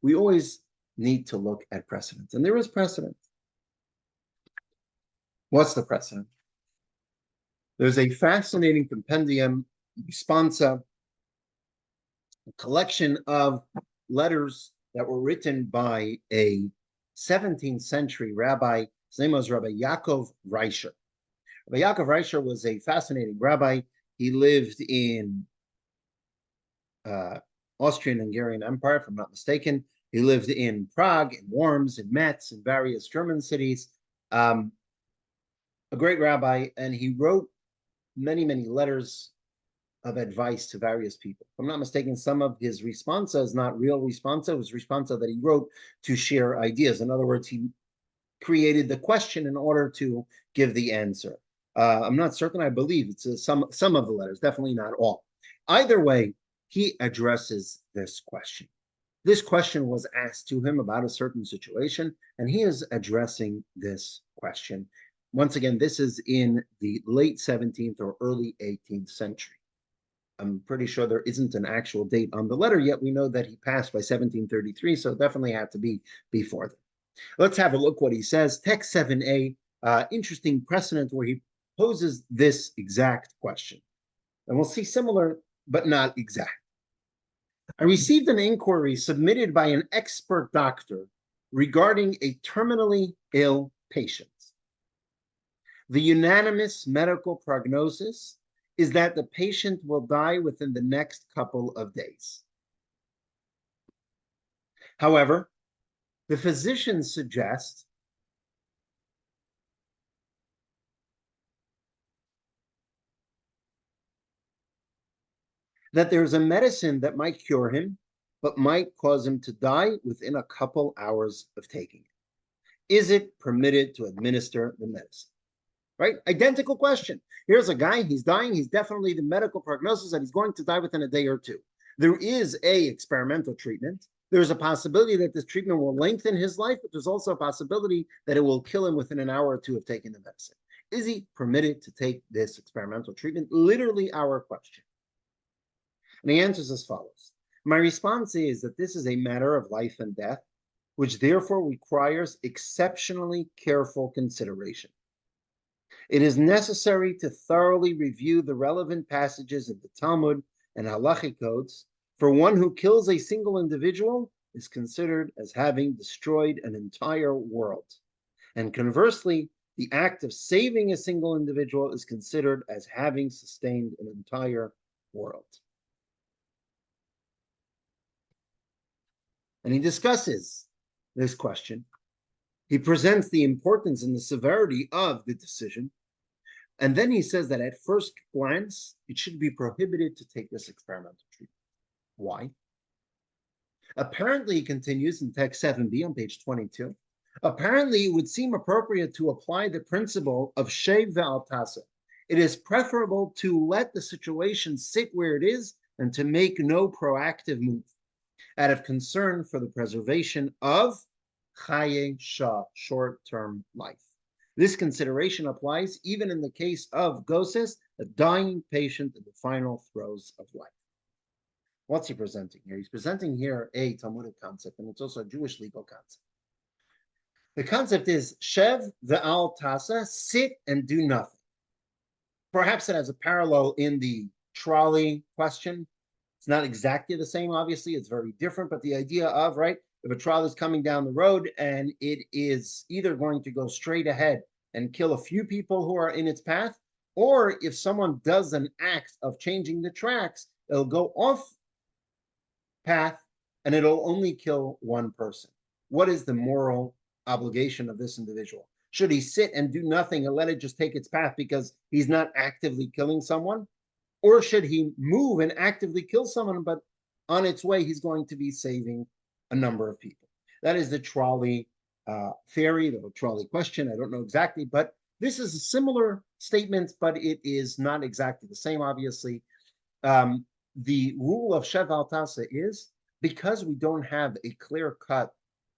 S1: we always need to look at precedent. And there is precedent. What's the precedent? There's a fascinating compendium, responsa, a collection of letters that were written by a 17th century rabbi. His name was Rabbi Yaakov Reischer. Rabbi Yaakov Reischer was a fascinating rabbi. He lived in Austrian-Hungarian Empire, if I'm not mistaken. He lived in Prague, in Worms, in Metz, in various German cities. A great rabbi, and he wrote many, many letters of advice to various people. If I'm not mistaken, some of his responsa is not real responsa. It was responsa that he wrote to share ideas. In other words, he created the question in order to give the answer. I'm not certain. I believe it's some of the letters, definitely not all. Either way, he addresses this question. This question was asked to him about a certain situation, and he is addressing this question. Once again, this is in the late 17th or early 18th century. I'm pretty sure there isn't an actual date on the letter yet. We know that he passed by 1733, so it definitely had to be before then. Let's have a look what he says. Text 7a, interesting precedent where he poses this exact question. And we'll see similar, but not exact. I received an inquiry submitted by an expert doctor regarding a terminally ill patient. The unanimous medical prognosis is that the patient will die within the next couple of days. However, the physicians suggest that there's a medicine that might cure him, but might cause him to die within a couple hours of taking it. Is it permitted to administer the medicine? Right? Identical question. Here's a guy, he's dying. He's definitely the medical prognosis that he's going to die within a day or two. There is a experimental treatment. There's a possibility that this treatment will lengthen his life, but there's also a possibility that it will kill him within an hour or two of taking the medicine. Is he permitted to take this experimental treatment? Literally our question. And he answers as follows. My response is that this is a matter of life and death, which therefore requires exceptionally careful consideration. It is necessary to thoroughly review the relevant passages of the Talmud and halachic codes, for one who kills a single individual is considered as having destroyed an entire world. And conversely, the act of saving a single individual is considered as having sustained an entire world. And he discusses this question. He presents the importance and the severity of the decision. And then he says that at first glance, it should be prohibited to take this experimental treatment. Why? Apparently, he continues in text 7b on page 22. Apparently, it would seem appropriate to apply the principle of shaah ve'al tasa. It is preferable to let the situation sit where it is and to make no proactive move out of concern for the preservation of chayei shaah, short-term life. This consideration applies even in the case of goses, a dying patient in the final throes of life. What's he presenting here? He's presenting here a Talmudic concept, and it's also a Jewish legal concept. The concept is shev ve'al tasa, sit and do nothing. Perhaps it has a parallel in the trolley question. It's not exactly the same, obviously. It's very different, but the idea of, right, if a trolley is coming down the road and it is either going to go straight ahead and kill a few people who are in its path, or if someone does an act of changing the tracks, it'll go off path and it'll only kill one person. What is the moral obligation of this individual? Should he sit and do nothing and let it just take its path because he's not actively killing someone? Or should he move and actively kill someone, but on its way, he's going to be saving a number of people? That is the trolley theory, the trolley question. I don't know exactly, but this is a similar statement, but it is not exactly the same, obviously. The rule of Sheval Tasa is, because we don't have a clear-cut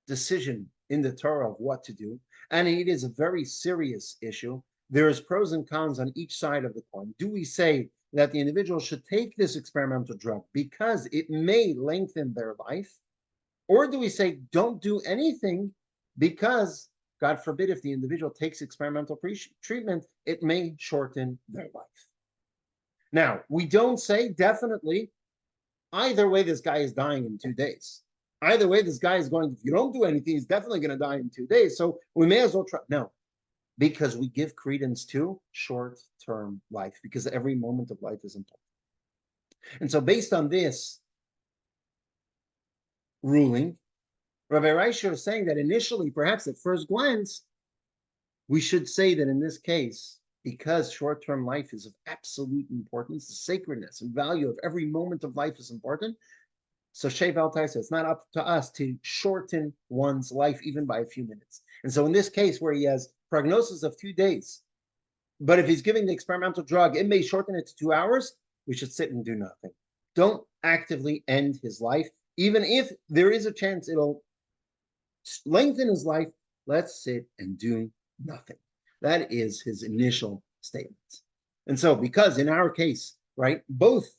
S1: decision in the Torah of what to do, and it is a very serious issue, there is pros and cons on each side of the coin. Do we say that the individual should take this experimental drug because it may lengthen their life? Or do we say don't do anything because, God forbid, if the individual takes experimental treatment, it may shorten their life? Now, we don't say definitely, either way, this guy is dying in 2 days. Either way, this guy is going, if you don't do anything, he's definitely going to die in 2 days. So we may as well try. No, because we give credence to short-term life, because every moment of life is important. And so based on this ruling, Rabbi Reisher is saying that initially, perhaps at first glance, we should say that in this case, because short-term life is of absolute importance, the sacredness and value of every moment of life is important. So Sheval Taisa, it's not up to us to shorten one's life even by a few minutes. And so in this case, where he has prognosis of 2 days, but if he's giving the experimental drug, it may shorten it to 2 hours, we should sit and do nothing. Don't actively end his life, even if there is a chance it'll lengthen his life. Let's sit and do nothing. That is his initial statement. And so, because in our case, right, both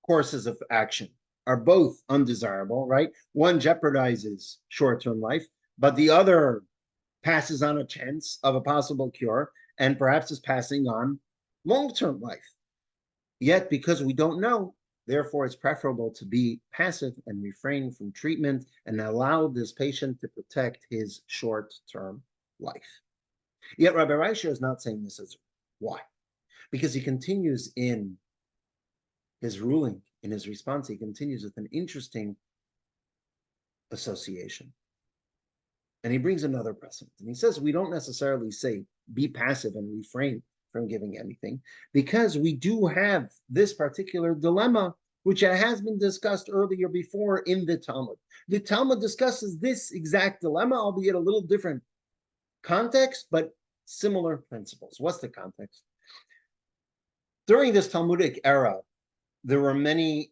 S1: courses of action are both undesirable, right? One jeopardizes short-term life, but the other passes on a chance of a possible cure and perhaps is passing on long-term life. Yet, because we don't know, therefore, it's preferable to be passive and refrain from treatment and allow this patient to protect his short-term life. Yet Rabbi Reisher is not saying this as why? Because he continues in his ruling, in his response, he continues with an interesting association. And he brings another precedent. And he says we don't necessarily say be passive and refrain from giving anything, because we do have this particular dilemma, which has been discussed earlier before in the Talmud. The Talmud discusses this exact dilemma, albeit a little different context, but similar principles. What's the context? During this Talmudic era, there were many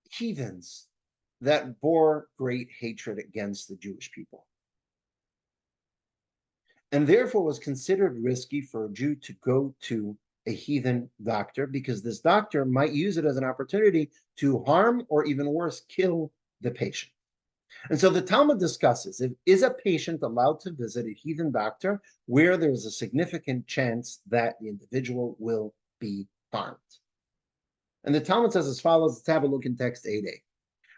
S1: heathens that bore great hatred against the Jewish people. And therefore was considered risky for a Jew to go to a heathen doctor, because this doctor might use it as an opportunity to harm or, even worse, kill the patient. And so the Talmud discusses, is a patient allowed to visit a heathen doctor where there's a significant chance that the individual will be harmed? And the Talmud says as follows. Let's have a look in text 8a.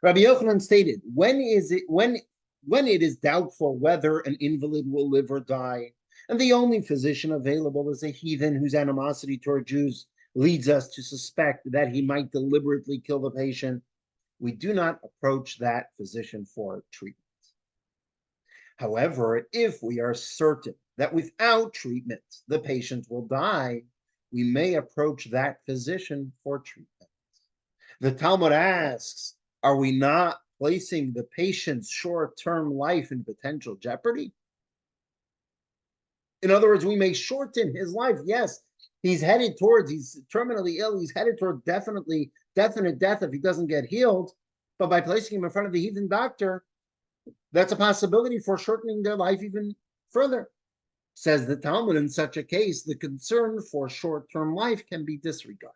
S1: Rabbi Yochanan stated, when it is doubtful whether an invalid will live or die, and the only physician available is a heathen whose animosity toward Jews leads us to suspect that he might deliberately kill the patient, we do not approach that physician for treatment. However, if we are certain that without treatment the patient will die, we may approach that physician for treatment. The Talmud asks, are we not placing the patient's short-term life in potential jeopardy? In other words, we may shorten his life. Yes, he's terminally ill. He's headed toward definite death if he doesn't get healed. But by placing him in front of the heathen doctor, that's a possibility for shortening their life even further. Says the Talmud, in such a case, the concern for short-term life can be disregarded.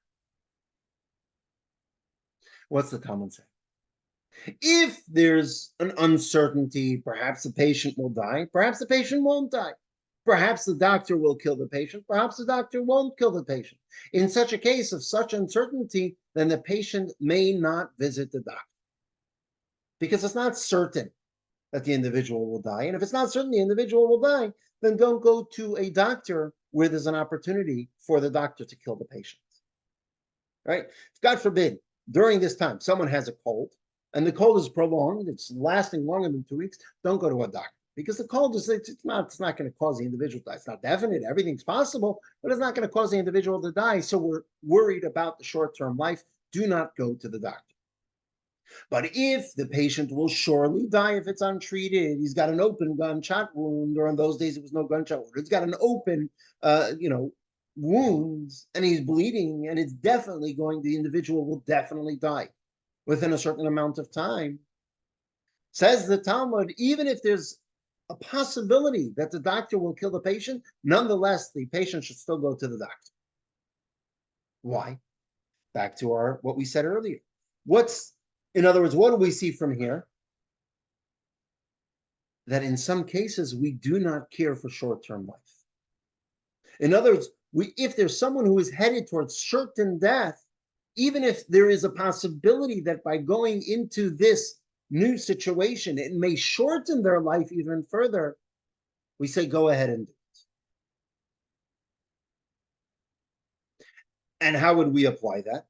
S1: What's the Talmud say? If there's an uncertainty, perhaps the patient will die, perhaps the patient won't die. Perhaps the doctor will kill the patient, perhaps the doctor won't kill the patient. In such a case of such uncertainty, then the patient may not visit the doctor, because it's not certain that the individual will die. And if it's not certain the individual will die, then don't go to a doctor where there's an opportunity for the doctor to kill the patient. Right? God forbid, during this time, someone has a cold, and the cold is prolonged, it's lasting longer than 2 weeks, don't go to a doctor, because the cold is it's not going to cause the individual to die. It's not definite. Everything's possible, but it's not going to cause the individual to die. So we're worried about the short-term life. Do not go to the doctor. But if the patient will surely die if it's untreated, he's got an open gunshot wound, or in those days it was no gunshot wound. It's got an open, wounds, and he's bleeding, and it's definitely the individual will definitely die within a certain amount of time. Says the Talmud, even if there's a possibility that the doctor will kill the patient, nonetheless, the patient should still go to the doctor. Why? Back to what we said earlier. In other words, what do we see from here? That in some cases, we do not care for short-term life. In other words, if there's someone who is headed towards certain death, even if there is a possibility that by going into this new situation, it may shorten their life even further, we say, go ahead and do it. And how would we apply that?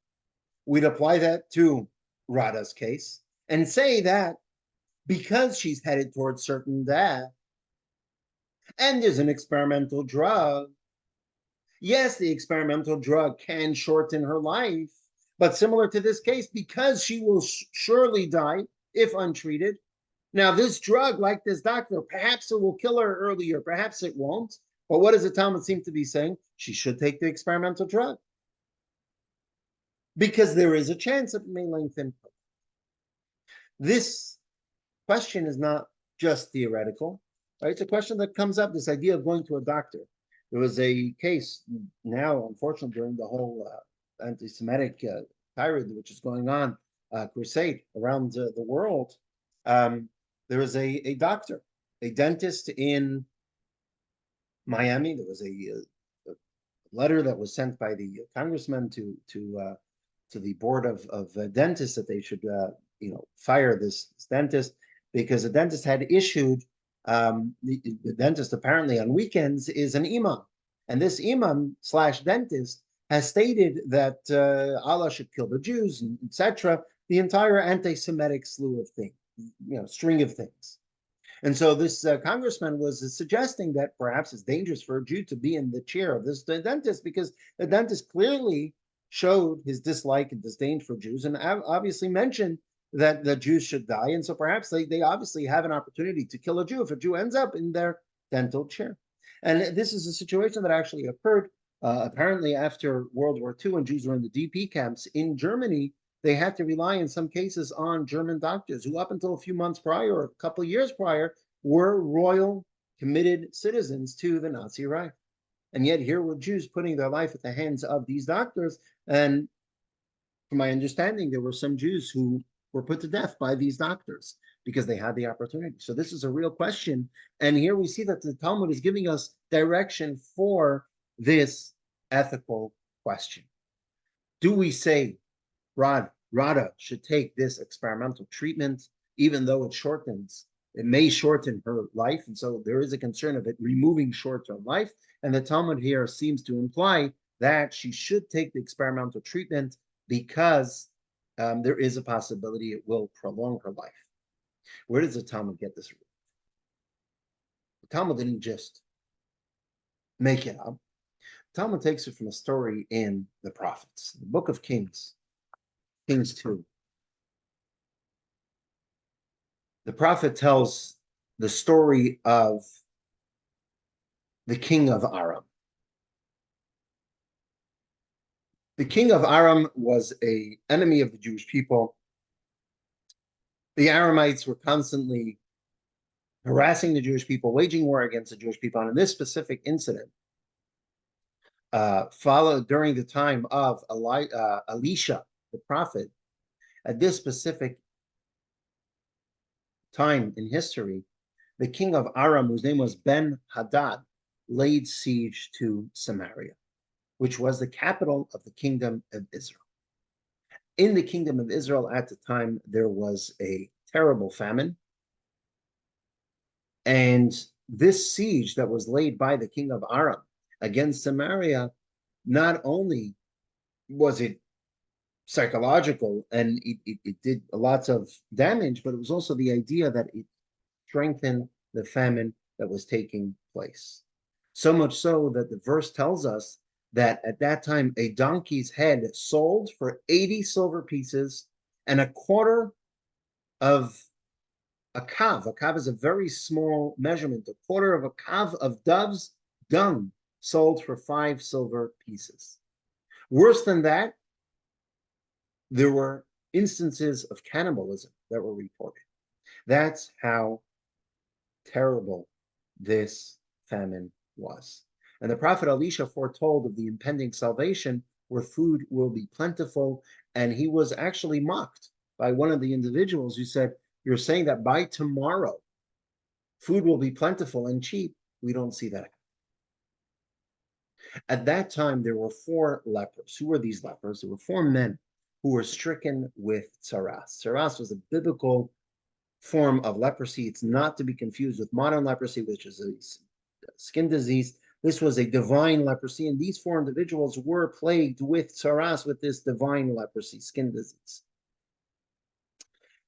S1: We'd apply that to Radha's case and say that because she's headed towards certain death and there's an experimental drug, yes, the experimental drug can shorten her life, but similar to this case, because she will surely die if untreated. Now, this drug, like this doctor, perhaps it will kill her earlier, perhaps it won't. But what does the Talmud seem to be saying? She should take the experimental drug, because there is a chance it may lengthen. This question is not just theoretical, right? It's a question that comes up, this idea of going to a doctor. There was a case now, unfortunately, during the whole anti-Semitic tirade which is going on, crusade around the world. There was a doctor, a dentist in Miami. There was a letter that was sent by the congressman to the board of dentists that they should fire this dentist, because the dentist had issued the dentist apparently on weekends is an imam, and this imam / dentist has stated that Allah should kill the Jews, etc. The entire anti-Semitic slew of things, string of things. And so this congressman was suggesting that perhaps it's dangerous for a Jew to be in the chair of this dentist, because the dentist clearly showed his dislike and disdain for Jews, and obviously mentioned that the Jews should die. And so perhaps they obviously have an opportunity to kill a Jew if a Jew ends up in their dental chair. And this is a situation that actually occurred apparently after World War II, when Jews were in the DP camps in Germany. They had to rely in some cases on German doctors who up until a few months prior, or a couple of years prior, were royal committed citizens to the Nazi Reich. And yet here were Jews putting their life at the hands of these doctors. And from my understanding, there were some Jews who were put to death by these doctors because they had the opportunity. So this is a real question. And here we see that the Talmud is giving us direction for this ethical question. Do we say Radha should take this experimental treatment, even though it may shorten her life, and so there is a concern of it removing short-term life? And the Talmud here seems to imply that she should take the experimental treatment because there is a possibility it will prolong her life. Where does the Talmud get this? The Talmud didn't just make it up. The Talmud takes it from a story in the prophets, the book of Kings 2. The prophet tells the story of the king of Aram. The king of Aram was an enemy of the Jewish people. The Aramites were constantly harassing the Jewish people, waging war against the Jewish people. And in this specific incident, followed during the time of Elisha, the prophet, at this specific time in history, the king of Aram, whose name was Ben-Hadad, laid siege to Samaria, which was the capital of the kingdom of Israel. In the kingdom of Israel at the time, there was a terrible famine. And this siege that was laid by the king of Aram against Samaria, not only was it psychological and it did lots of damage, but it was also the idea that it strengthened the famine that was taking place. So much so that the verse tells us that at that time a donkey's head sold for 80 silver pieces and a quarter of a kav. A kav is a very small measurement. A quarter of a kav of dove's dung sold for 5 silver pieces. Worse than that, there were instances of cannibalism that were reported. That's how terrible this famine was. And the prophet Elisha foretold of the impending salvation where food will be plentiful. And he was actually mocked by one of the individuals who said, "You're saying that by tomorrow food will be plentiful and cheap." We don't see that. At that time, there were 4 lepers. Who were these lepers? There were 4 men who were stricken with tsaras. Tsaras was a biblical form of leprosy. It's not to be confused with modern leprosy, which is a skin disease. This was a divine leprosy, and these 4 individuals were plagued with tsaras, with this divine leprosy, skin disease.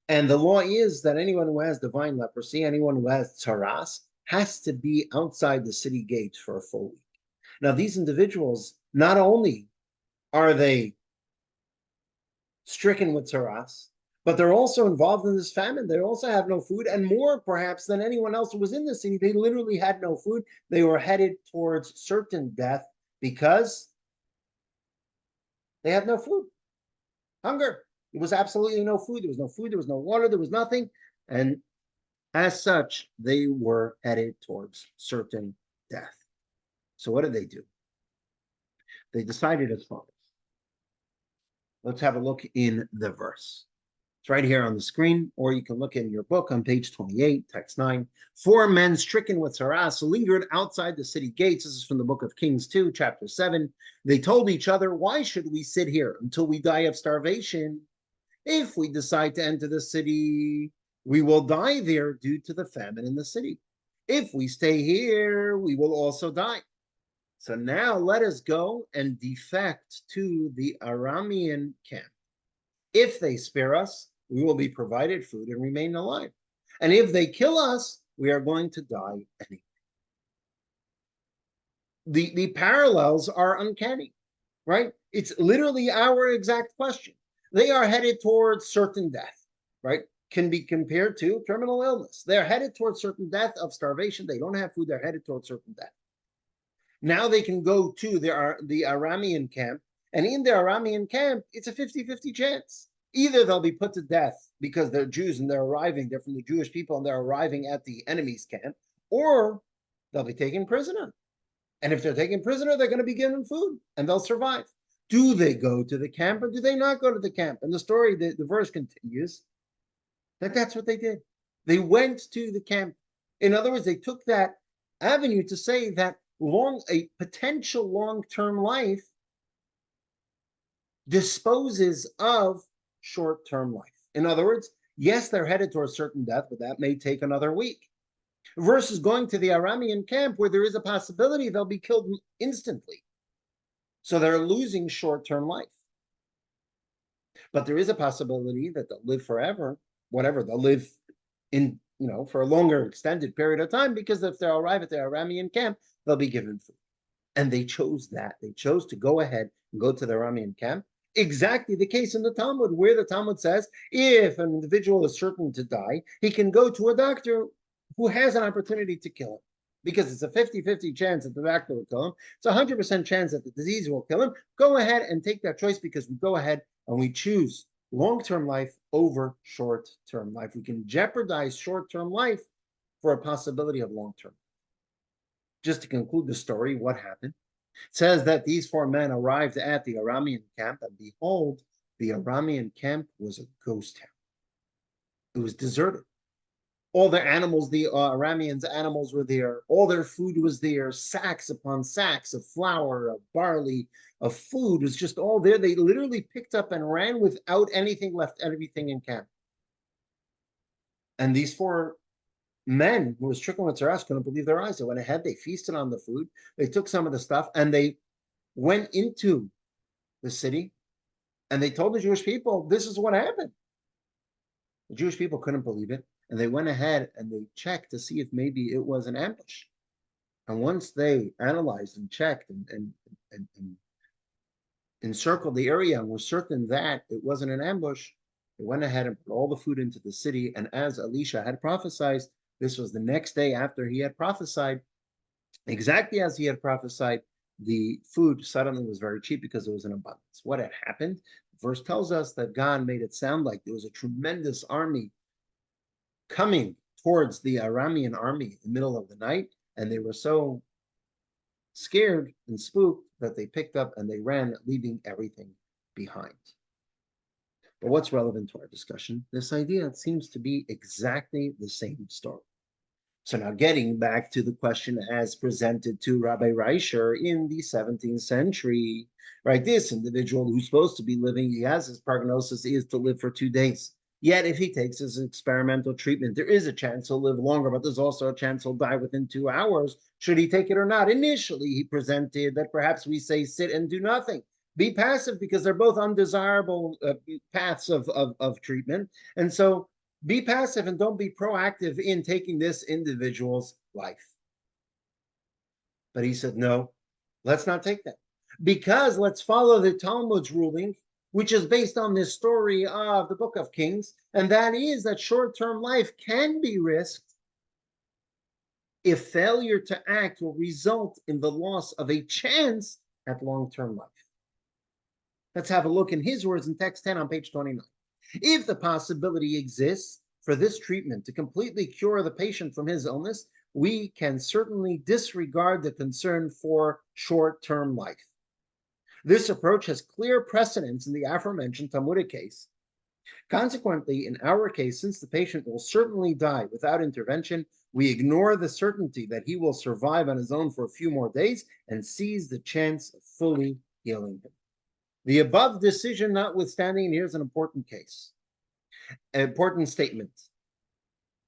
S1: And the law is that anyone who has divine leprosy, anyone who has tsaras, has to be outside the city gates for a full week. Now, these individuals, not only are they stricken with tsaras, but they're also involved in this famine. They also have no food, and more perhaps than anyone else who was in the city. They literally had no food. They were headed towards certain death because they had no food. Hunger. There was absolutely no food. There was no food. There was no water. There was nothing. And as such, they were headed towards certain death. So what did they do? They decided as follows. Let's have a look in the verse. It's right here on the screen, or you can look in your book on page 28, text 9. 4 men stricken with tsaras lingered outside the city gates. This is from the book of Kings 2, chapter 7. They told each other, "Why should we sit here until we die of starvation? If we decide to enter the city, we will die there due to the famine in the city. If we stay here, we will also die. So now let us go and defect to the Aramean camp. If they spare us, we will be provided food and remain alive. And if they kill us, we are going to die anyway." The parallels are uncanny, right? It's literally our exact question. They are headed towards certain death, right? Can be compared to terminal illness. They're headed towards certain death of starvation. They don't have food. They're headed towards certain death. Now they can go to the Aramean camp. And in the Aramean camp, it's a 50-50 chance. Either they'll be put to death because they're Jews and they're arriving, they're from the Jewish people and they're arriving at the enemy's camp, or they'll be taken prisoner. And if they're taken prisoner, they're going to be given food and they'll survive. Do they go to the camp or do they not go to the camp? And the story, the verse continues that that's what they did. They went to the camp. In other words, they took that avenue to say that a potential long-term life disposes of short-term life. In other words, yes, they're headed towards certain death, but that may take another week. Versus going to the Aramean camp where there is a possibility they'll be killed instantly. So they're losing short-term life. But there is a possibility that they'll live forever, whatever, they'll live in, for a longer extended period of time, because if they'll arrive at the Aramean camp, they'll be given food. And they chose that. They chose to go ahead and go to the Aramean camp. Exactly the case in the Talmud, where the Talmud says, if an individual is certain to die, he can go to a doctor who has an opportunity to kill him. Because it's a 50-50 chance that the doctor will kill him. It's a 100% chance that the disease will kill him. Go ahead and take that choice, because we go ahead and we choose long-term life over short-term life. We can jeopardize short-term life for a possibility of long-term. Just to conclude the story, what happened? It says that these 4 men arrived at the Aramean camp, and behold, the Aramean camp was a ghost town. It was deserted. All their animals, the Arameans' animals were there. All their food was there. Sacks upon sacks of flour, of barley, of food was just all there. They literally picked up and ran without anything left, everything in camp. And these 4 men who were stricken with tsaras couldn't believe their eyes. They went ahead, they feasted on the food, they took some of the stuff, and they went into the city, and they told the Jewish people, this is what happened. The Jewish people couldn't believe it. and they went ahead and they checked to see if maybe it was an ambush. And once they analyzed and checked and encircled the area and were certain that it wasn't an ambush, they went ahead and put all the food into the city. And as Elisha had prophesied, this was the next day after he had prophesied, exactly as he had prophesied, the food suddenly was very cheap because there was an abundance. What had happened? The verse tells us that God made it sound like there was a tremendous army coming towards the Aramean army in the middle of the night, and they were so scared and spooked that they picked up and they ran, leaving everything behind. But what's relevant to our discussion? This idea seems to be exactly the same story. So now getting back to the question as presented to Rabbi Reischer in the 17th century, right? This individual who's supposed to be living, he has his prognosis is to live for 2 days. Yet if he takes his experimental treatment, there is a chance he'll live longer, but there's also a chance he'll die within 2 hours. Should he take it or not? Initially, he presented that perhaps we say sit and do nothing. Be passive because they're both undesirable paths of treatment. And so be passive and don't be proactive in taking this individual's life. But he said, no, let's not take that. Because let's follow the Talmud's ruling, which is based on this story of the Book of Kings, and that is that short-term life can be risked if failure to act will result in the loss of a chance at long-term life. Let's have a look in his words in text 10 on page 29. If the possibility exists for this treatment to completely cure the patient from his illness, we can certainly disregard the concern for short-term life. This approach has clear precedence in the aforementioned Talmudic case. Consequently, in our case, since the patient will certainly die without intervention, we ignore the certainty that he will survive on his own for a few more days and seize the chance of fully healing him. The above decision notwithstanding, and here's an important case, an important statement,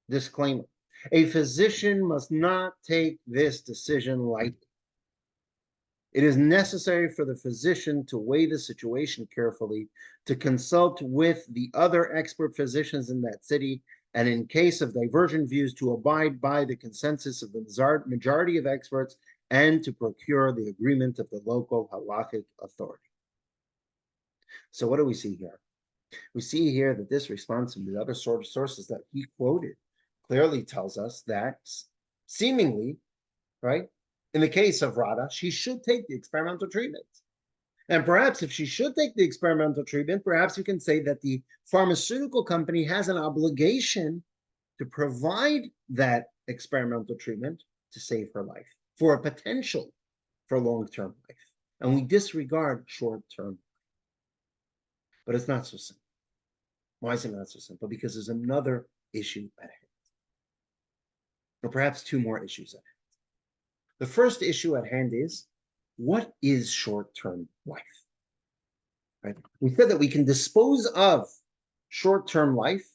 S1: disclaimer. A physician must not take this decision lightly. It is necessary for the physician to weigh the situation carefully, to consult with the other expert physicians in that city, and in case of divergent views, to abide by the consensus of the majority of experts and to procure the agreement of the local halachic authority. So what do we see here? We see here that this response from the other sources that he quoted clearly tells us that seemingly, right, in the case of Rada, she should take the experimental treatment. And perhaps if she should take the experimental treatment, perhaps you can say that the pharmaceutical company has an obligation to provide that experimental treatment to save her life for a potential for long-term life. And we disregard short-term. But it's not so simple. Why is it not so simple? Because there's another issue at hand. Or perhaps two more issues at hand. The first issue at hand is, what is short-term life? Right? We said that we can dispose of short-term life.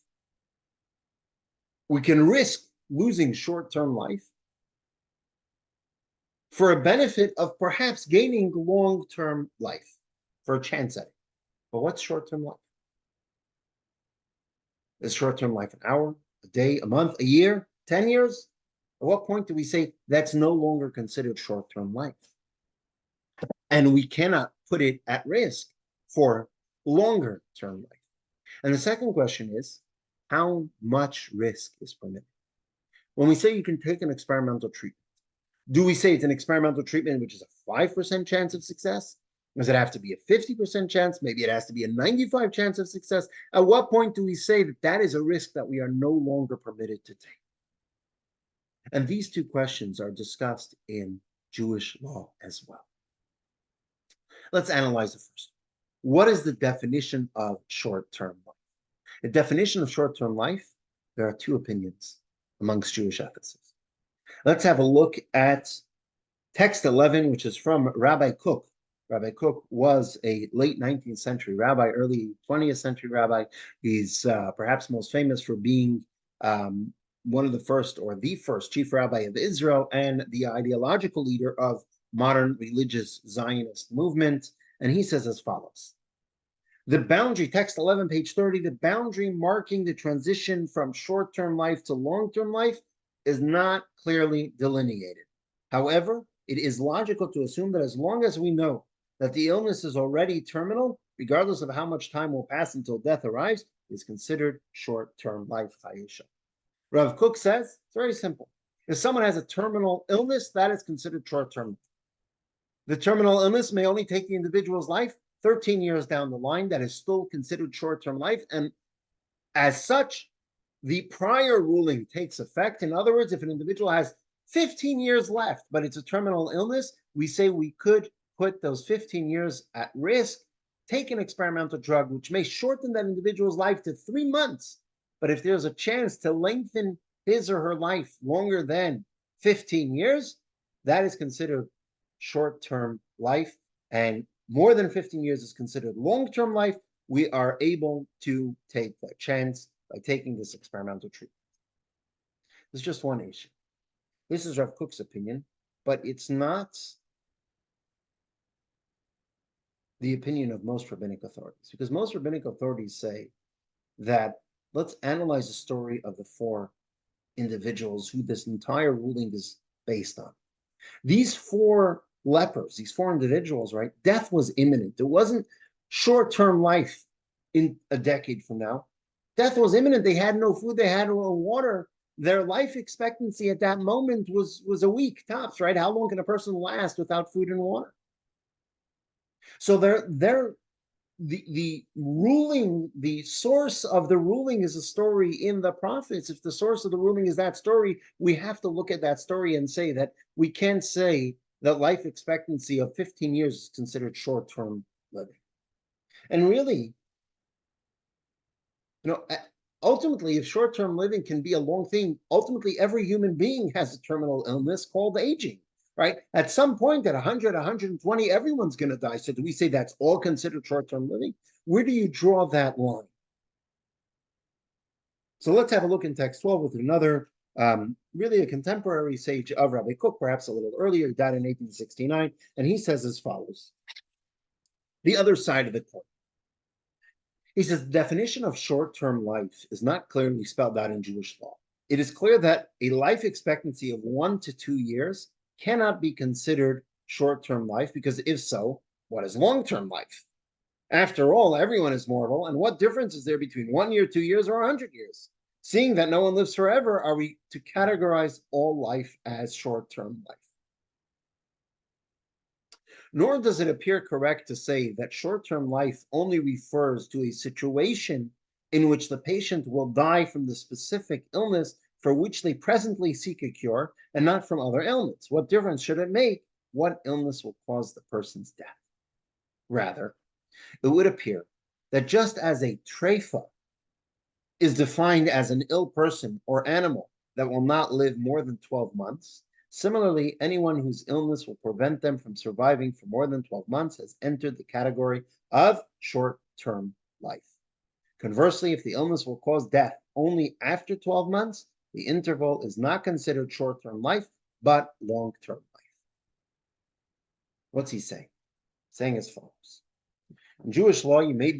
S1: We can risk losing short-term life for a benefit of perhaps gaining long-term life, for a chance at it. But what's short-term life? Is short-term life an hour, a day, a month, a year, 10 years? At what point do we say that's no longer considered short-term life? And we cannot put it at risk for longer-term life. And the second question is, how much risk is permitted? When we say you can take an experimental treatment, do we say it's an experimental treatment which is a 5% chance of success? Does it have to be a 50% chance? Maybe it has to be a 95% chance of success. At what point do we say that that is a risk that we are no longer permitted to take? And these two questions are discussed in Jewish law as well. Let's analyze the first. What is the definition of short-term life? The definition of short-term life, there are two opinions amongst Jewish ethicists. Let's have a look at text 11, which is from Rabbi Kook. Rabbi Kook was a late 19th century rabbi, early 20th century rabbi. He's perhaps most famous for being one of the first or the first chief rabbi of Israel and the ideological leader of modern religious Zionist movement. And he says as follows: The boundary, text 11, page 30, the boundary marking the transition from short-term life to long-term life is not clearly delineated. However, it is logical to assume that as long as we know that the illness is already terminal, regardless of how much time will pass until death arrives, is considered short-term life. Rav Kook says, it's very simple. If someone has a terminal illness, that is considered short-term. The terminal illness may only take the individual's life 13 years down the line. That is still considered short-term life. And as such, the prior ruling takes effect. In other words, if an individual has 15 years left, but it's a terminal illness, we say we could put those 15 years at risk, take an experimental drug, which may shorten that individual's life to 3 months. But if there's a chance to lengthen his or her life longer than 15 years, that is considered short-term life. And more than 15 years is considered long-term life. We are able to take that chance by taking this experimental treatment. There's just one issue. This is Rav Kook's opinion, but it's not the opinion of most rabbinic authorities, because most rabbinic authorities say that let's analyze the story of the 4 individuals who this entire ruling is based on. These 4 lepers, these 4 individuals, right? Death was imminent. It wasn't short-term life in a decade from now. Death was imminent. They had no food. They had no water. Their life expectancy at that moment was a week tops, right? How long can a person last without food and water? So the ruling, the source of the ruling is a story in the prophets. If the source of the ruling is that story, we have to look at that story and say that we can't say that life expectancy of 15 years is considered short-term living. And really, ultimately, if short-term living can be a long thing, ultimately every human being has a terminal illness called aging, right? At some point at 100, 120, everyone's going to die. So do we say that's all considered short-term living? Where do you draw that line? So let's have a look in text 12 with another, really a contemporary sage of Rabbi Kook, perhaps a little earlier. He died in 1869, and he says as follows. The other side of the coin. He says the definition of short-term life is not clearly spelled out in Jewish law. It is clear that a life expectancy of 1 to 2 years cannot be considered short-term life, because if so, what is long-term life? After all, everyone is mortal, and what difference is there between 1 year, 2 years, or 100 years? Seeing that no one lives forever, are we to categorize all life as short-term life? Nor does it appear correct to say that short-term life only refers to a situation in which the patient will die from the specific illness for which they presently seek a cure, and not from other ailments. What difference should it make what illness will cause the person's death? Rather, it would appear that just as a treifa is defined as an ill person or animal that will not live more than 12 months, similarly, anyone whose illness will prevent them from surviving for more than 12 months has entered the category of short-term life. Conversely, if the illness will cause death only after 12 months, the interval is not considered short-term life, but long-term life. What's he saying? Saying as follows. In Jewish law, you may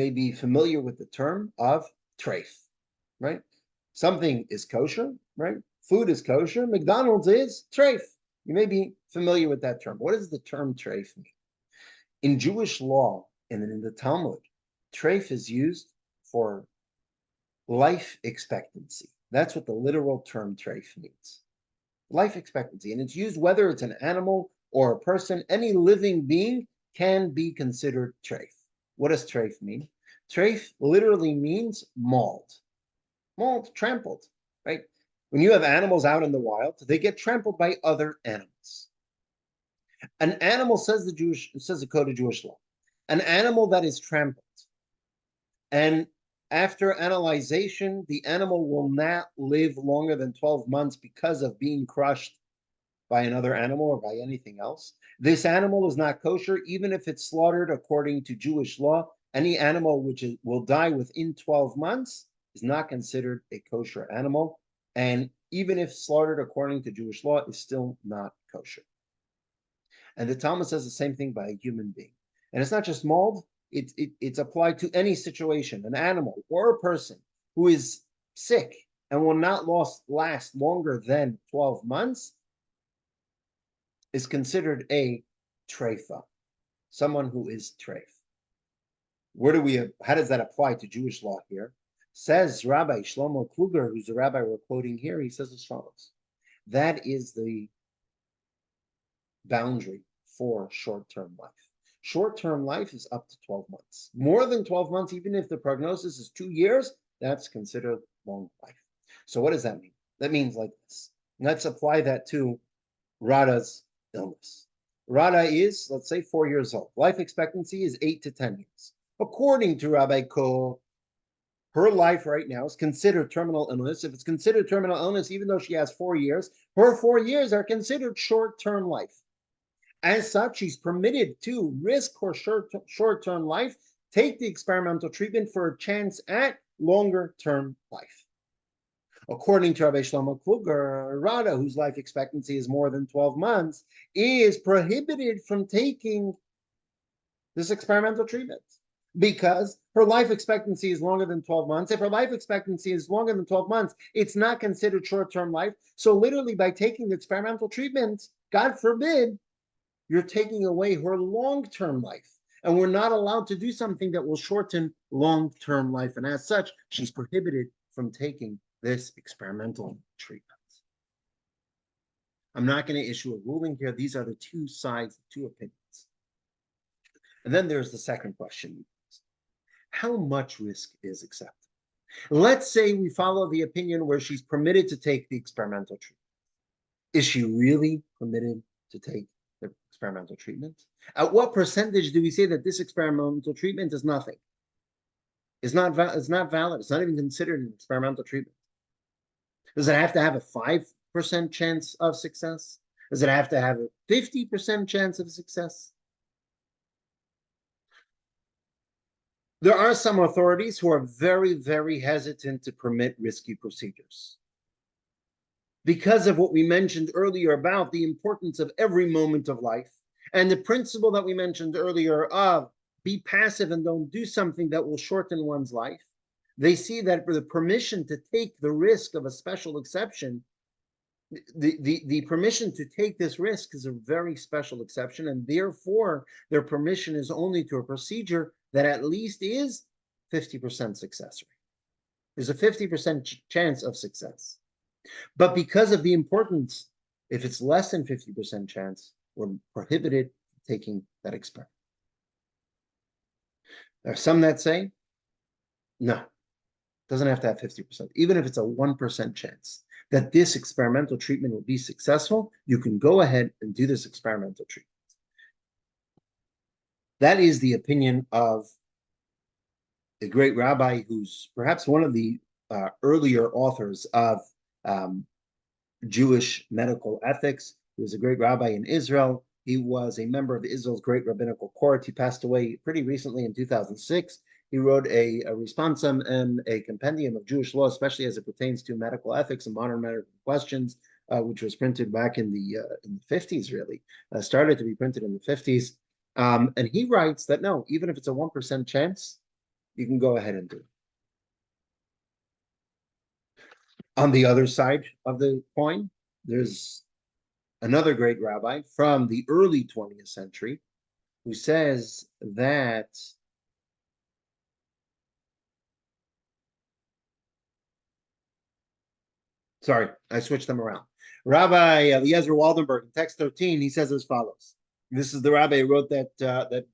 S1: be familiar with the term of treif, right? Something is kosher, right? Food is kosher. McDonald's is treif. You may be familiar with that term. What does the term treif mean? In Jewish law and in the Talmud, treif is used for life expectancy. That's what the literal term treif means. Life expectancy. And it's used whether it's an animal or a person. Any living being can be considered treif. What does treif mean? Treif literally means mauled. Mauled, trampled, right? When you have animals out in the wild, they get trampled by other animals. An animal, says the code of Jewish law, an animal that is trampled, and after analyzation, the animal will not live longer than 12 months because of being crushed by another animal or by anything else. This animal is not kosher, even if it's slaughtered according to Jewish law. Any animal which will die within 12 months is not considered a kosher animal, and even if slaughtered according to Jewish law, is still not kosher. And the Talmud says the same thing by a human being. And it's not just mauled, It's applied to any situation, an animal or a person who is sick and will not last longer than 12 months is considered a treifa, someone who is treif. How does that apply to Jewish law here? Says Rabbi Shlomo Kluger, who's the rabbi we're quoting here, he says as follows. That is the boundary for short-term life. Short-term life is up to 12 months. More than 12 months, even if the prognosis is 2 years, that's considered long life. So what does that mean? That means like this. Let's apply that to Rada's illness. Rada is, let's say, 4 years old. Life expectancy is 8 to 10 years. According to Rabbi Koh, her life right now is considered terminal illness. If it's considered terminal illness, even though she has 4 years, her 4 years are considered short-term life. As such, she's permitted to risk her short-term life, take the experimental treatment for a chance at longer-term life. According to Rabbi Shlomo Kluger, Rada, whose life expectancy is more than 12 months, is prohibited from taking this experimental treatment because her life expectancy is longer than 12 months. If her life expectancy is longer than 12 months, it's not considered short-term life. So literally by taking the experimental treatment, God forbid, you're taking away her long-term life. And we're not allowed to do something that will shorten long-term life. And as such, she's prohibited from taking this experimental treatment. I'm not going to issue a ruling here. These are the two sides, the two opinions. And then there's the second question. How much risk is acceptable? Let's say we follow the opinion where she's permitted to take the experimental treatment. Is she really permitted to take the experimental treatment? At what percentage do we say that this experimental treatment is nothing? It's not valid. It's not even considered an experimental treatment. Does it have to have a 5% chance of success? Does it have to have a 50% chance of success? There are some authorities who are very, very hesitant to permit risky procedures because of what we mentioned earlier about the importance of every moment of life and the principle that we mentioned earlier of be passive and don't do something that will shorten one's life. They see that for the permission to take the risk of a special exception, the permission to take this risk is a very special exception, and therefore their permission is only to a procedure that at least is 50% success rate. There's a 50% chance of success. But because of the importance, if it's less than 50% chance, we're prohibited from taking that experiment. There are some that say, no, it doesn't have to have 50%. Even if it's a 1% chance that this experimental treatment will be successful, you can go ahead and do this experimental treatment. That is the opinion of a great rabbi who's perhaps one of the earlier authors of Jewish medical ethics. He was a great rabbi in Israel. He was a member of Israel's great rabbinical court. He passed away pretty recently in 2006. He wrote a responsum and a compendium of Jewish law, especially as it pertains to medical ethics and modern medical questions, which was printed back in the 50s, really. Started to be printed in the 50s. And he writes that, no, even if it's a 1% chance, you can go ahead and do it. On the other side of the coin, there's another great rabbi from the early 20th century who says that sorry, I switched them around. Rabbi Eliezer Waldenberg in text 13, he says as follows. This is the rabbi who wrote that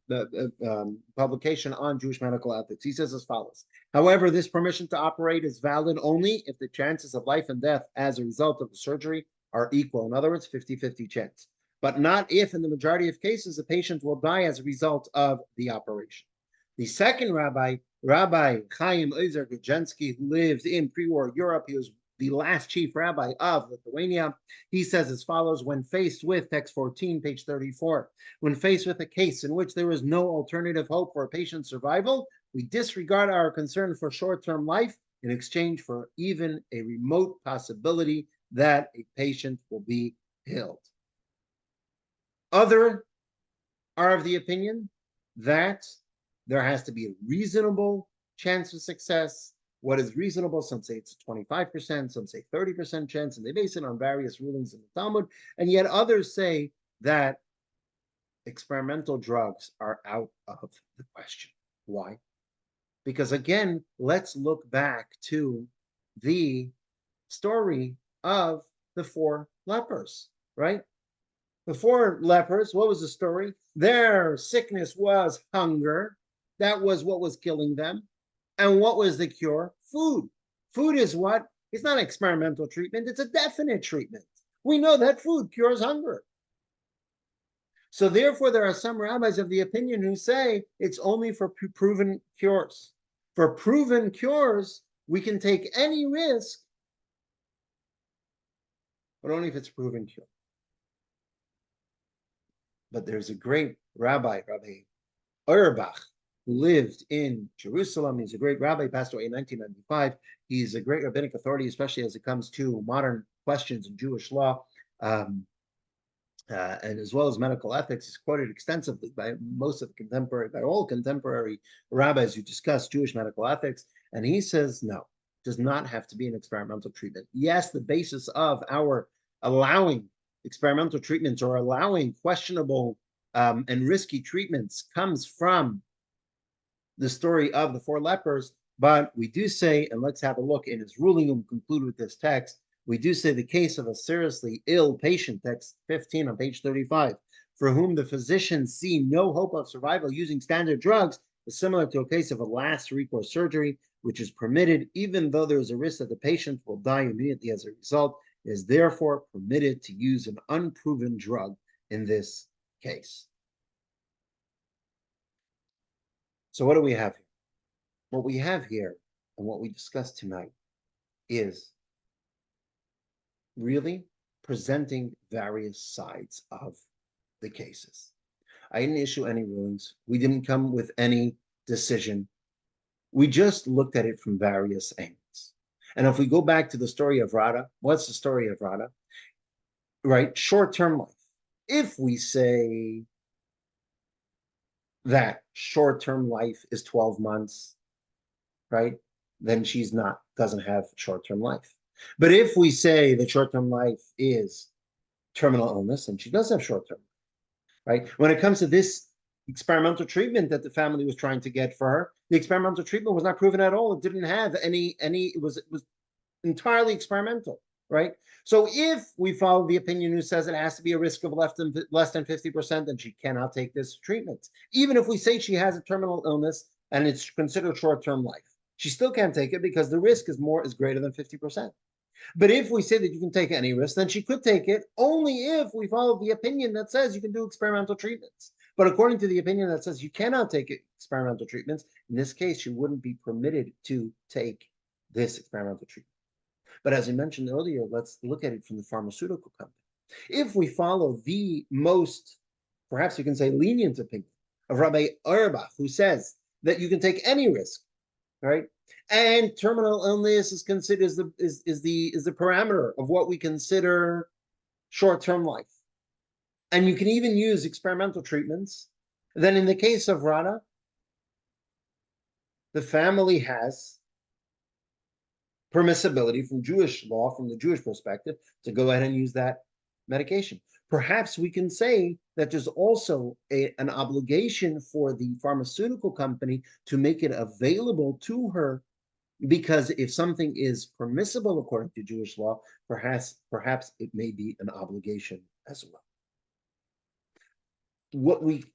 S1: publication on Jewish medical ethics. He says as follows. However, this permission to operate is valid only if the chances of life and death as a result of the surgery are equal. In other words, 50-50 chance. But not if, in the majority of cases, the patient will die as a result of the operation. The second rabbi, Rabbi Chaim Ozer Gudzinski, who lived in pre-war Europe, he was the last chief rabbi of Lithuania, he says as follows, when faced with, text 14, page 34, when faced with a case in which there is no alternative hope for a patient's survival, we disregard our concern for short-term life in exchange for even a remote possibility that a patient will be killed. Other are of the opinion that there has to be a reasonable chance of success. What is reasonable? Some say it's 25%, some say 30% chance, and they base it on various rulings in the Talmud. And yet others say that experimental drugs are out of the question. Why? Because again, let's look back to the story of the 4 lepers, right? The 4 lepers, what was the story? Their sickness was hunger. That was what was killing them. And what was the cure? Food. Food is what? It's not experimental treatment, it's a definite treatment. We know that food cures hunger. So therefore, there are some rabbis of the opinion who say it's only for proven cures. For proven cures, we can take any risk, but only if it's a proven cure. But there's a great rabbi, Rabbi Auerbach, who lived in Jerusalem. He's a great rabbi, passed away in 1995. He's a great rabbinic authority, especially as it comes to modern questions in Jewish law, and as well as medical ethics. He's quoted extensively by all contemporary rabbis who discuss Jewish medical ethics. And he says, no, it does not have to be an experimental treatment. Yes, the basis of our allowing experimental treatments or allowing questionable and risky treatments comes from the story of the 4 lepers, but we do say, and let's have a look in his ruling and conclude with this text, we do say the case of a seriously ill patient, text 15 on page 35, for whom the physicians see no hope of survival using standard drugs, is similar to a case of a last recourse surgery, which is permitted even though there is a risk that the patient will die immediately as a result. It is therefore permitted to use an unproven drug in this case. So what do we have here? What we have here and what we discussed tonight is really presenting various sides of the cases. I didn't issue any rulings. We didn't come with any decision. We just looked at it from various angles. And if we go back to the story of Rada, what's the story of Rada? Right, short-term life. If we say that short-term life is 12 months, right, then she's doesn't have short-term life. But if we say that short-term life is terminal illness, and she does have short-term, right? When it comes to this experimental treatment that the family was trying to get for her, the experimental treatment was not proven at all. It didn't have it was entirely experimental, right? So if we follow the opinion who says it has to be a risk of less than 50%, then she cannot take this treatment. Even if we say she has a terminal illness and it's considered short-term life, she still can't take it because the risk is greater than 50%. But if we say that you can take any risk, then she could take it only if we follow the opinion that says you can do experimental treatments. But according to the opinion that says you cannot take experimental treatments, in this case, she wouldn't be permitted to take this experimental treatment. But as I mentioned earlier, let's look at it from the pharmaceutical company. If we follow the most, perhaps you can say, lenient opinion of Rabbi Auerbach, who says that you can take any risk, right? And terminal illness is considered is the parameter of what we consider short-term life. And you can even use experimental treatments. Then in the case of Rada, the family has permissibility from Jewish law, from the Jewish perspective, to go ahead and use that medication. Perhaps we can say that there's also an obligation for the pharmaceutical company to make it available to her, because if something is permissible according to Jewish law, perhaps it may be an obligation as well. What we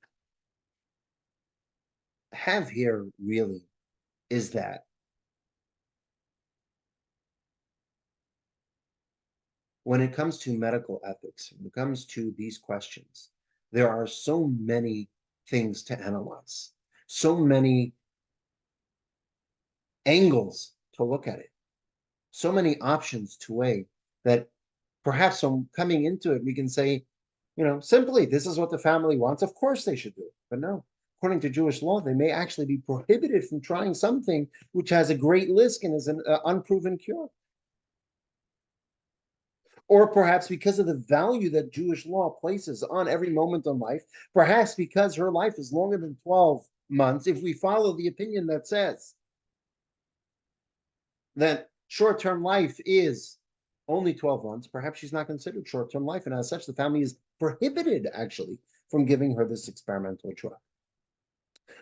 S1: have here really is that when it comes to medical ethics, when it comes to these questions, there are so many things to analyze, so many angles to look at it, so many options to weigh, that perhaps from coming into it, we can say, simply, this is what the family wants. Of course they should do it. But no, according to Jewish law, they may actually be prohibited from trying something which has a great risk and is an unproven cure. Or perhaps because of the value that Jewish law places on every moment of life, perhaps because her life is longer than 12 months, if we follow the opinion that says that short-term life is only 12 months, perhaps she's not considered short-term life, and as such, the family is prohibited actually from giving her this experimental drug.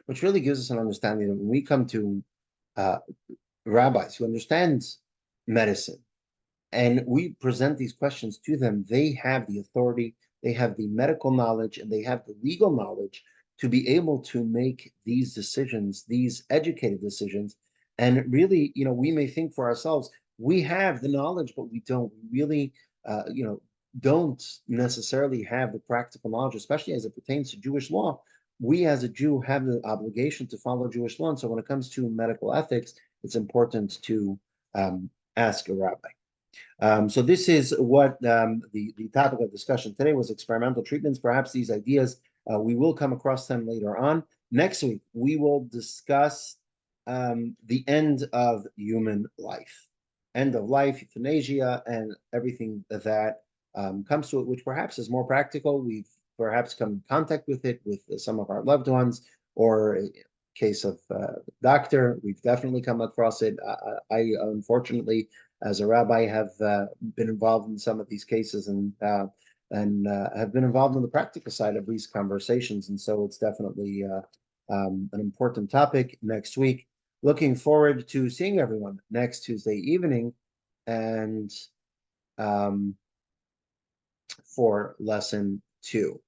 S1: Which really gives us an understanding that when we come to uh, rabbis who understand medicine, and we present these questions to them, they have the authority, they have the medical knowledge, and they have the legal knowledge to be able to make these decisions, these educated decisions. And really, we may think for ourselves, we have the knowledge, but we don't really, don't necessarily have the practical knowledge, especially as it pertains to Jewish law. We as a Jew have the obligation to follow Jewish law. And so when it comes to medical ethics, it's important to ask a rabbi. So this is what the topic of discussion today was: experimental treatments. Perhaps these ideas, we will come across them later on. Next week, we will discuss the end of human life, end of life, euthanasia, and everything that comes to it, which perhaps is more practical. We've perhaps come in contact with it with some of our loved ones, or in case of doctor, we've definitely come across it. I unfortunately, as a rabbi, have been involved in some of these cases and have been involved in the practical side of these conversations. And so it's definitely an important topic next week. Looking forward to seeing everyone next Tuesday evening and for lesson 2.